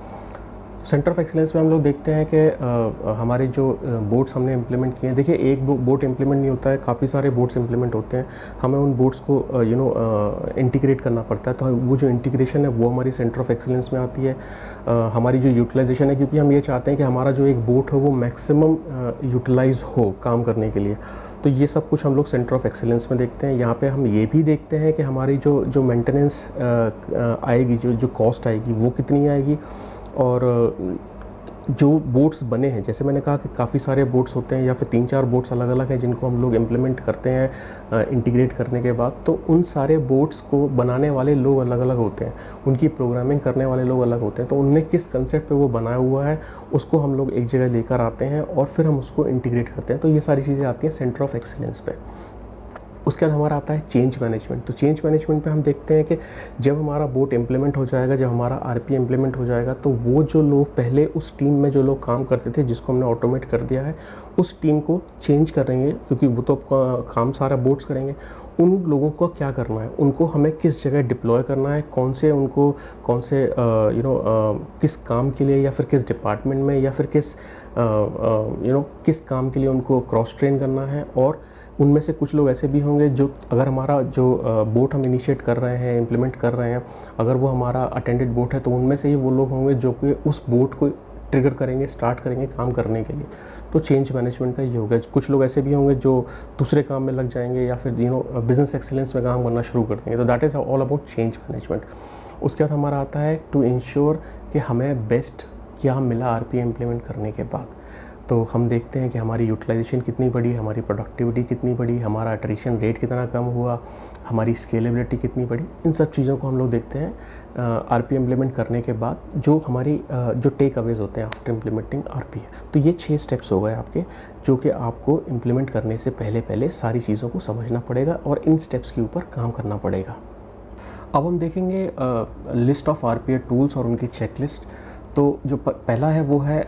Centre of excellence में हम लोग देखते हैं कि हमारे जो बोर्ड्स हमने इम्प्लीमेंट किए हैं, देखिए एक बोर्ड इम्प्लीमेंट नहीं होता है, काफ़ी सारे बोर्ड्स इम्प्लीमेंट होते हैं। हमें उन बोर्ड्स को इंटीग्रेट करना पड़ता है। तो वो जो इंटीग्रेशन है वो हमारी सेंटर ऑफ एक्सीलेंस में आती है। हमारी जो यूटिलाइजेशन है, क्योंकि हम ये चाहते हैं कि हमारा जो एक बोर्ड हो वो मैक्सिमम यूटिलाइज हो काम करने के लिए, तो ये सब कुछ हम लोग सेंटर ऑफ एक्सीलेंस में देखते हैं। यहाँ पे हम ये भी देखते हैं कि हमारी जो मेंटेनेंस आएगी, जो कॉस्ट आएगी वो कितनी आएगी। और जो बोर्ड्स बने हैं, जैसे मैंने कहा कि काफ़ी सारे बोर्ड्स होते हैं या फिर 3-4 बोर्ड्स अलग अलग हैं जिनको हम लोग इम्प्लीमेंट करते हैं इंटीग्रेट करने के बाद, तो उन सारे बोर्ड्स को बनाने वाले लोग अलग अलग होते हैं, उनकी प्रोग्रामिंग करने वाले लोग अलग होते हैं। तो उनने किस कंसेप्ट पे वो बनाया हुआ है उसको हम लोग एक जगह लेकर आते हैं और फिर हम उसको इंटीग्रेट करते हैं। तो ये सारी चीज़ें आती हैं सेंटर ऑफ एक्सीलेंस पे। उसके बाद हमारा आता है चेंज मैनेजमेंट। तो चेंज मैनेजमेंट पे हम देखते हैं कि जब हमारा बोर्ड इम्प्लीमेंट हो जाएगा, जब हमारा आरपीए इम्प्लीमेंट हो जाएगा, तो वो जो लोग पहले उस टीम में जो लोग काम करते थे जिसको हमने ऑटोमेट कर दिया है, उस टीम को चेंज करेंगे, क्योंकि वो तो काम सारा बोर्ड्स करेंगे। उन लोगों को क्या करना है, उनको हमें किस जगह डिप्लॉय करना है, कौन से किस काम के लिए या फिर किस डिपार्टमेंट में या फिर किस काम के लिए उनको क्रॉस ट्रेन करना है। और उनमें से कुछ लोग ऐसे भी होंगे जो अगर हमारा जो बोट हम इनिशिएट कर रहे हैं, इम्प्लीमेंट कर रहे हैं, अगर वो हमारा अटेंडेड बोट है तो उनमें से ही वो लोग होंगे जो कि उस बोट को ट्रिगर करेंगे, स्टार्ट करेंगे काम करने के लिए। तो चेंज मैनेजमेंट का ये हो गया। कुछ लोग ऐसे भी होंगे जो दूसरे काम में लग जाएंगे या फिर बिजनेस एक्सीलेंस में काम करना शुरू कर देंगे। तो that is all about change management. उसके बाद हमारा आता है टू इंश्योर कि हमें बेस्ट क्या मिला आरपीए इम्प्लीमेंट करने के बाद। तो हम देखते हैं कि हमारी यूटिलाइजेशन कितनी बढ़ी, हमारी प्रोडक्टिविटी कितनी बढ़ी, हमारा अट्रिशन रेट कितना कम हुआ, हमारी स्केलेबिलिटी कितनी बढ़ी। इन सब चीज़ों को हम लोग देखते हैं आरपीए इम्प्लीमेंट करने के बाद, जो हमारी जो टेक अवेज होते हैं आफ्टर इम्प्लीमेंटिंग आरपीए। तो ये 6 स्टेप्स हो गए आपके, जो कि आपको इम्प्लीमेंट करने से पहले सारी चीज़ों को समझना पड़ेगा और इन स्टेप्स के ऊपर काम करना पड़ेगा। अब हम देखेंगे लिस्ट ऑफ आरपीए टूल्स और उनकी चेकलिस्ट। तो जो पहला है वो है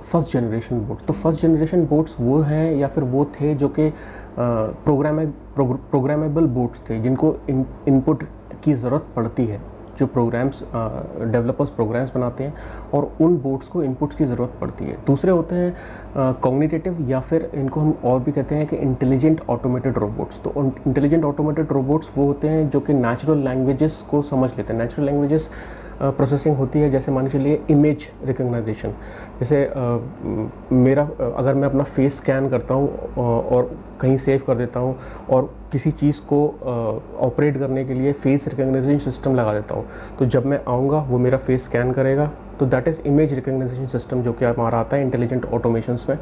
फर्स्ट जनरेशन बोट्स। तो फर्स्ट जनरेशन बोट्स वो हैं या फिर वो थे जो कि प्रोग्रामेबल बोट्स थे, जिनको इनपुट की ज़रूरत पड़ती है। जो डेवलपर्स प्रोग्राम्स बनाते हैं और उन बोट्स को इनपुट्स की ज़रूरत पड़ती है। दूसरे होते हैं कॉग्निटिव या फिर इनको हम और भी कहते हैं कि इंटेलिजेंट ऑटोमेटेड रोबोट्स। तो इंटेलिजेंट ऑटोमेटेड रोबोट्स वो होते हैं जो कि नेचुरल लैंग्वेजेस को समझ लेते हैं। नेचुरल लैंग्वेजेस प्रोसेसिंग होती है, जैसे मान के चलिए इमेज रिकग्नाइजेशन। जैसे अगर मैं अपना फेस स्कैन करता हूँ और कहीं सेव कर देता हूँ और किसी चीज़ को ऑपरेट करने के लिए फेस रिकग्नाइजेशन सिस्टम लगा देता हूँ, तो जब मैं आऊँगा वो मेरा फेस स्कैन करेगा। तो that is image recognisation system, जो कि हमारा आता है इंटेलिजेंट ऑटोमेशंस में।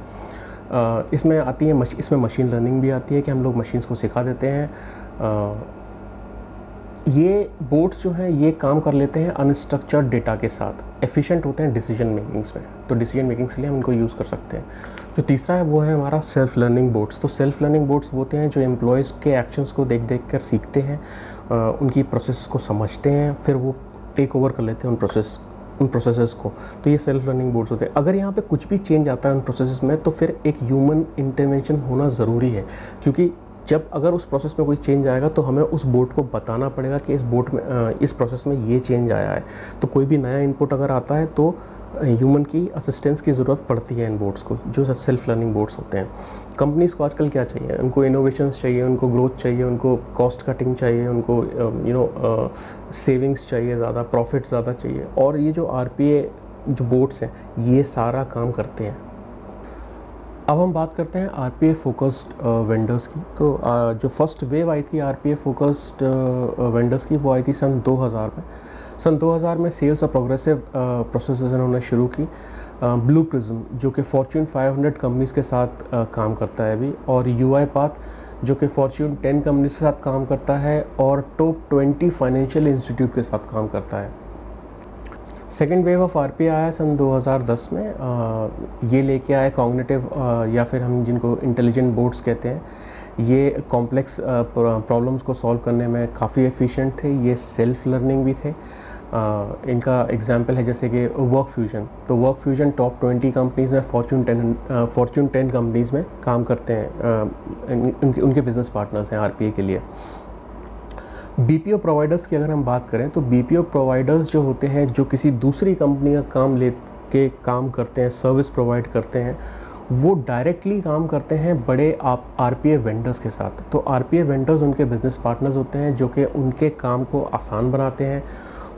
इसमें आती है इसमें मशीन लर्निंग भी आती है कि हम लोग मशीन्स को सिखा देते हैं। ये बोट्स जो हैं ये काम कर लेते हैं अनस्ट्रक्चर्ड डेटा के साथ, एफिशिएंट होते हैं डिसीजन मेकिंग्स में। तो डिसीजन मेकिंग्स के लिए हम इनको यूज़ कर सकते हैं। जो तीसरा है वो है हमारा सेल्फ लर्निंग बोट्स। तो सेल्फ लर्निंग बोट्स होते हैं जो एम्प्लॉयज़ के एक्शंस को देख कर सीखते हैं, उनकी प्रोसेस को समझते हैं, फिर वो टेक ओवर कर लेते हैं उन प्रोसेसेस को। तो ये सेल्फ लर्निंग बोट्स होते हैं। अगर यहाँ पे कुछ भी चेंज आता है उन प्रोसेसेस में, तो फिर एक ह्यूमन इंटरवेंशन होना ज़रूरी है, क्योंकि अगर उस प्रोसेस में कोई चेंज आएगा तो हमें उस बोट को बताना पड़ेगा कि इस प्रोसेस में ये चेंज आया है। तो कोई भी नया इनपुट अगर आता है तो ह्यूमन की असिस्टेंस की ज़रूरत पड़ती है इन बोट्स को, जो सेल्फ लर्निंग बोट्स होते हैं। कंपनीज़ को आजकल क्या चाहिए? उनको इनोवेशंस चाहिए, उनको ग्रोथ चाहिए, उनको कॉस्ट कटिंग चाहिए, उनको सेविंग्स चाहिए, ज़्यादा प्रॉफिट ज़्यादा चाहिए। और ये जो आरपीए जो बोट्स हैं ये सारा काम करते हैं। अब हम बात करते हैं आरपीए फोकस्ड वेंडर्स की। तो जो फर्स्ट वेव आई थी आरपीए फोकस्ड वेंडर्स की, वो आई थी सन 2000 में। सन 2000 में सेल्स और प्रोग्रेसिव प्रोसेसेस इन्होंने शुरू की। ब्लू प्रिज्म जो कि फॉर्च्यून 500 कंपनीज़ के साथ काम करता है अभी, और यूआईपाथ जो कि फॉर्च्यून 10 कंपनीज के साथ काम करता है और टॉप 20 फाइनेंशियल इंस्टीट्यूट के साथ काम करता है। सेकेंड वेव ऑफ आरपीए आया सन 2010 में। ये लेके आए कॉग्निटिव या फिर हम जिनको इंटेलिजेंट बोट्स कहते हैं। ये कॉम्प्लेक्स प्रॉब्लम्स को सॉल्व करने में काफ़ी एफिशिएंट थे। ये सेल्फ लर्निंग भी थे। इनका एग्जांपल है जैसे कि वर्क फ्यूजन। तो वर्क फ्यूजन टॉप 20 कंपनीज़ में फॉर्च्यून 10 कंपनीज़ में काम करते हैं। उनके बिजनेस पार्टनर्स हैं आरपीए के लिए। बीपीओ प्रोवाइडर्स की अगर हम बात करें तो बीपीओ प्रोवाइडर्स जो होते हैं, जो किसी दूसरी कंपनी का काम ले के काम करते हैं, सर्विस प्रोवाइड करते हैं, वो डायरेक्टली काम करते हैं बड़े आरपीए वेंडर्स के साथ। तो आरपीए वेंडर्स उनके बिजनेस पार्टनर्स होते हैं जो कि उनके काम को आसान बनाते हैं।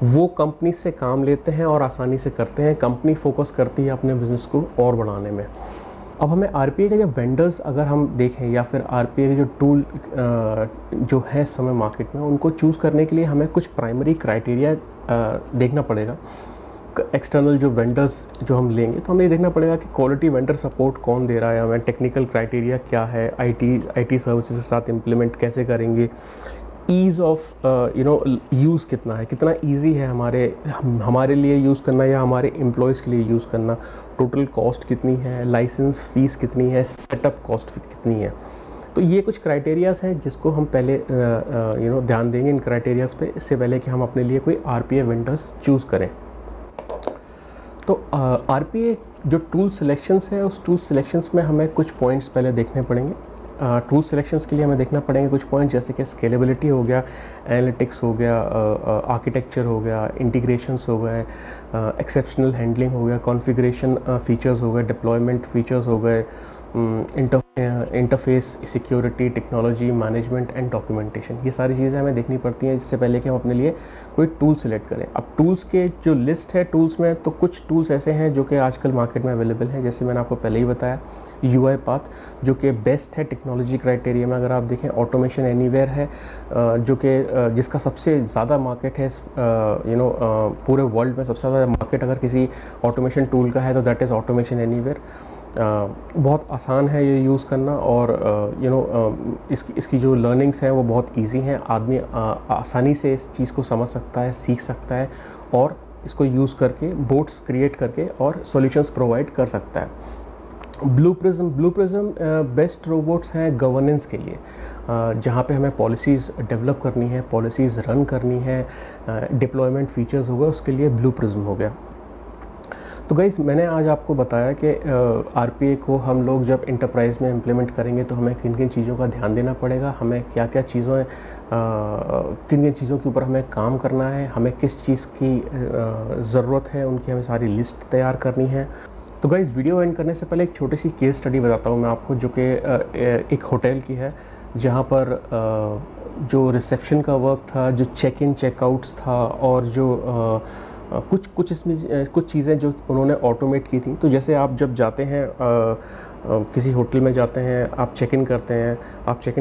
वो कंपनी से काम लेते हैं और आसानी से करते हैं। कंपनी फोकस करती है अपने बिज़नेस को और बढ़ाने में। अब हमें आरपीए के जो वेंडर्स अगर हम देखें या फिर आरपीए के जो टूल जो है इस समय मार्केट में, उनको चूज़ करने के लिए हमें कुछ प्राइमरी क्राइटेरिया देखना पड़ेगा। एक्सटर्नल जो वेंडर्स जो हम लेंगे तो हमें ये देखना पड़ेगा कि क्वालिटी वेंडर सपोर्ट कौन दे रहा है हमें, टेक्निकल क्राइटेरिया क्या है, आईटी सर्विसेज के साथ इम्प्लीमेंट कैसे करेंगे, ईज़ ऑफ यूज़ कितना है, कितना ईजी है हमारे लिए यूज़ करना या हमारे एम्प्लॉयज़ के लिए यूज़ करना, टोटल कॉस्ट कितनी है, लाइसेंस फ़ीस कितनी है, सेटअप कॉस्ट कितनी है। तो ये कुछ क्राइटेरियाज़ हैं जिसको हम पहले ध्यान देंगे इन क्राइटेरियाज़ पे, इससे पहले कि हम अपने लिए कोई आरपीए वेंडर्स चूज़ करें। तो आरपीए जो टूल सिलेक्शंस है, उस टूल सिलेक्शंस में हमें कुछ पॉइंट्स पहले देखने पड़ेंगे। टूल सिलेक्शंस के लिए हमें देखना पड़ेंगे कुछ पॉइंट, जैसे कि स्केलेबिलिटी हो गया, एनालिटिक्स हो गया, आर्किटेक्चर हो गया, इंटीग्रेशंस हो गए, एक्सेप्शनल हैंडलिंग हो गया, कॉन्फ़िगरेशन फीचर्स हो गए, डिप्लॉयमेंट फीचर्स हो गए, interface, security, technology, management and documentation. ये सारी चीज़ें हमें देखनी पड़ती हैं इससे पहले कि हम अपने लिए कोई टूल सेलेक्ट करें। अब टूल्स के जो लिस्ट है टूल्स में, तो कुछ टूल्स ऐसे हैं जो कि आजकल मार्केट में अवेलेबल हैं, जैसे मैंने आपको पहले ही बताया UiPath जो कि बेस्ट है टेक्नोलॉजी क्राइटेरिया में। अगर आप देखें ऑटोमेशन एनीवेयर है जो कि जिसका सबसे ज़्यादा मार्केट है पूरे वर्ल्ड में सबसे ज़्यादा मार्केट अगर किसी ऑटोमेशन टूल का है तो दैट इज़ ऑटोमेशन एनीवेयर। बहुत आसान है ये यूज़ करना और इसकी जो लर्निंग्स हैं वो बहुत इजी हैं। आदमी आसानी से इस चीज़ को समझ सकता है, सीख सकता है और इसको यूज़ करके बोट्स क्रिएट करके और सॉल्यूशंस प्रोवाइड कर सकता है। ब्लू प्रिज्म बेस्ट रोबोट्स हैं गवर्नेंस के लिए, जहाँ पे हमें पॉलिसीज़ डेवलप करनी है, पॉलिसीज़ रन करनी है, डिप्लॉयमेंट फीचर्स हो गए, उसके लिए ब्लू प्रिज्म हो गया। तो गाइज़ मैंने आज आपको बताया कि RPA को हम लोग जब इंटरप्राइज़ में इम्प्लीमेंट करेंगे तो हमें किन किन चीज़ों का ध्यान देना पड़ेगा, हमें क्या क्या चीज़ों किन किन चीज़ों के ऊपर हमें काम करना है, हमें किस चीज़ की ज़रूरत है, उनकी हमें सारी लिस्ट तैयार करनी है। तो गाइज़ वीडियो एंड करने से पहले एक छोटी सी केस स्टडी बताता हूँ मैं आपको, जो कि एक होटल की है, जहाँ पर जो रिसेप्शन का वर्क था, जो चेक इन चेकआउट्स था और जो कुछ इसमें कुछ चीज़ें जो उन्होंने ऑटोमेट की थी। तो जैसे आप जब जाते हैं किसी होटल में जाते हैं, आप चेक इन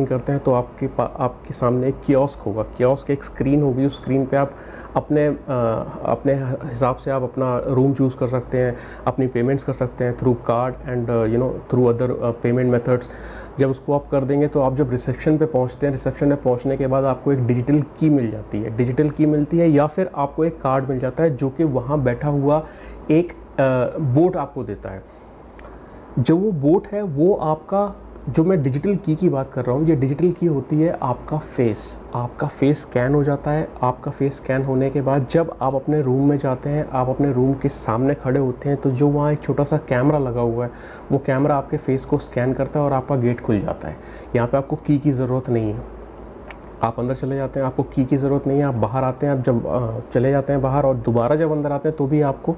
करते हैं तो आपके सामने एक कियोस्क होगा, कियोस्क एक स्क्रीन होगी, उस स्क्रीन पे आप अपने हिसाब से आप अपना रूम चूज़ कर सकते हैं, अपनी पेमेंट्स कर सकते हैं through card and through other payment methods. जब उसको आप कर देंगे तो आप जब रिसेप्शन पे पहुंचते हैं, रिसेप्शन में पहुंचने के बाद आपको एक डिजिटल की मिल जाती है, या फिर आपको एक कार्ड मिल जाता है जो कि वहाँ बैठा हुआ एक बोट आपको देता है। जो वो बोट है वो आपका, जो मैं डिजिटल की बात कर रहा हूँ, ये डिजिटल की होती है आपका फेस स्कैन हो जाता है। आपका फेस स्कैन होने के बाद जब आप अपने रूम में जाते हैं, आप अपने रूम के सामने खड़े होते हैं, तो जो वहाँ एक छोटा सा कैमरा लगा हुआ है, वो कैमरा आपके फेस को स्कैन करता है और आपका गेट खुल जाता है। यहाँ पे आपको की ज़रूरत नहीं है, आप अंदर चले जाते हैं, आपको की ज़रूरत नहीं है, आप बाहर आते हैं, आप जब चले जाते हैं बाहर और दोबारा जब अंदर आते हैं तो भी आपको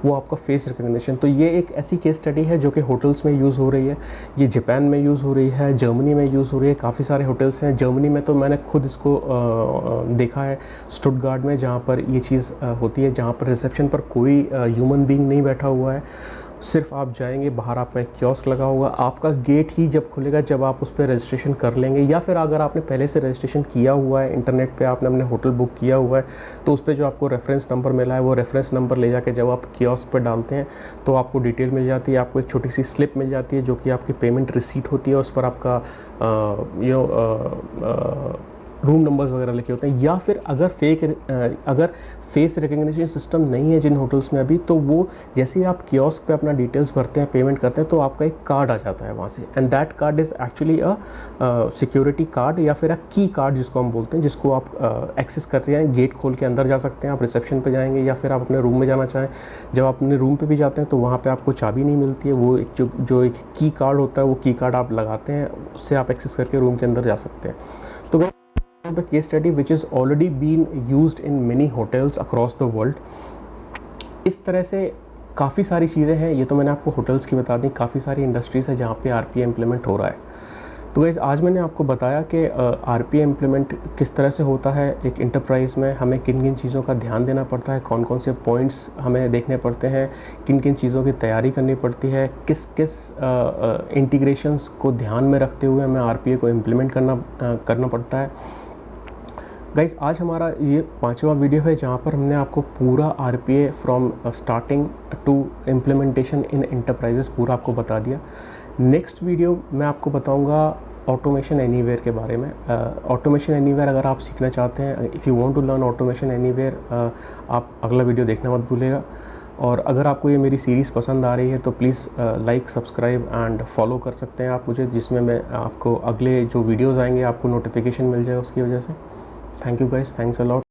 वो आपका फेस रिकग्निशन। तो ये एक ऐसी केस स्टडी है जो कि होटल्स में यूज़ हो रही है, ये जापान में यूज़ हो रही है, जर्मनी में यूज़ हो रही है, काफ़ी सारे होटल्स हैं। जर्मनी में तो मैंने खुद इसको देखा है स्टुटगार्ट में, जहाँ पर ये चीज़ होती है, जहाँ पर रिसेप्शन पर कोई ह्यूमन बीइंग नहीं बैठा हुआ है, सिर्फ आप जाएंगे, बाहर आपका एक कियोस्क लगा होगा, आपका गेट ही जब खुलेगा जब आप उस पर रजिस्ट्रेशन कर लेंगे, या फिर अगर आपने पहले से रजिस्ट्रेशन किया हुआ है, इंटरनेट पे आपने अपने होटल बुक किया हुआ है, तो उस पर जो आपको रेफरेंस नंबर मिला है, वो रेफरेंस नंबर ले जाके जब आप कियोस्क पर डालते हैं तो आपको डिटेल मिल जाती है, आपको एक छोटी सी स्लिप मिल जाती है जो कि आपकी पेमेंट रिसीट होती है, उस पर आपका रूम नंबर्स वगैरह लिखे होते हैं। या फिर अगर फेस रिकग्निशन सिस्टम नहीं है जिन होटल्स में अभी, तो वो जैसे ही आप कियोस्क पे अपना डिटेल्स भरते हैं, पेमेंट करते हैं, तो आपका एक कार्ड आ जाता है वहाँ से, and that card is actually a security card या फिर अ की कार्ड जिसको हम बोलते हैं, जिसको आप एक्सेस कर रहे हैं, गेट खोल के अंदर जा सकते हैं, आप रिसेप्शन पे जाएंगे या फिर आप अपने रूम में जाना चाहें। जब आप अपने रूम पे भी जाते हैं तो वहाँ पे आपको चाबी नहीं मिलती है, वो एक जो एक की कार्ड होता है, वो की कार्ड आप लगाते हैं, उससे आप एक्सेस करके रूम के अंदर जा सकते हैं। तो the case study which is already been used in many hotels across the world। इस तरह से काफ़ी सारी चीज़ें हैं, ये तो मैंने आपको होटल्स की बता दी, काफ़ी सारी इंडस्ट्रीज़ है जहाँ पे RPA इम्प्लीमेंट हो रहा है। तो गाइस आज मैंने आपको बताया कि RPA इम्प्लीमेंट किस तरह से होता है एक इंटरप्राइज़ में, हमें किन किन चीज़ों का ध्यान देना पड़ता है, कौन कौन से पॉइंट्स हमें देखने पड़ते हैं, किन किन चीज़ों की तैयारी करनी पड़ती है, किस किस इंटीग्रेशंस को ध्यान में रखते हुए हमें RPA को इम्प्लीमेंट करना पड़ता है। गाइस आज हमारा ये 5वां वीडियो है जहाँ पर हमने आपको पूरा RPA from starting to implementation in enterprises पूरा आपको बता दिया। नेक्स्ट वीडियो मैं आपको बताऊंगा ऑटोमेशन एनीवेयर के बारे में। ऑटोमेशन एनीवेयर अगर आप सीखना चाहते हैं, if you want to learn Automation Anywhere, आप अगला वीडियो देखना मत भूलिएगा। और अगर आपको ये मेरी सीरीज़ पसंद आ रही है तो please like, subscribe and follow कर सकते हैं आप मुझे, जिसमें मैं आपको अगले जो वीडियोज़ आएंगे आपको नोटिफिकेशन मिल जाए उसकी वजह से। Thank you guys, thanks a lot.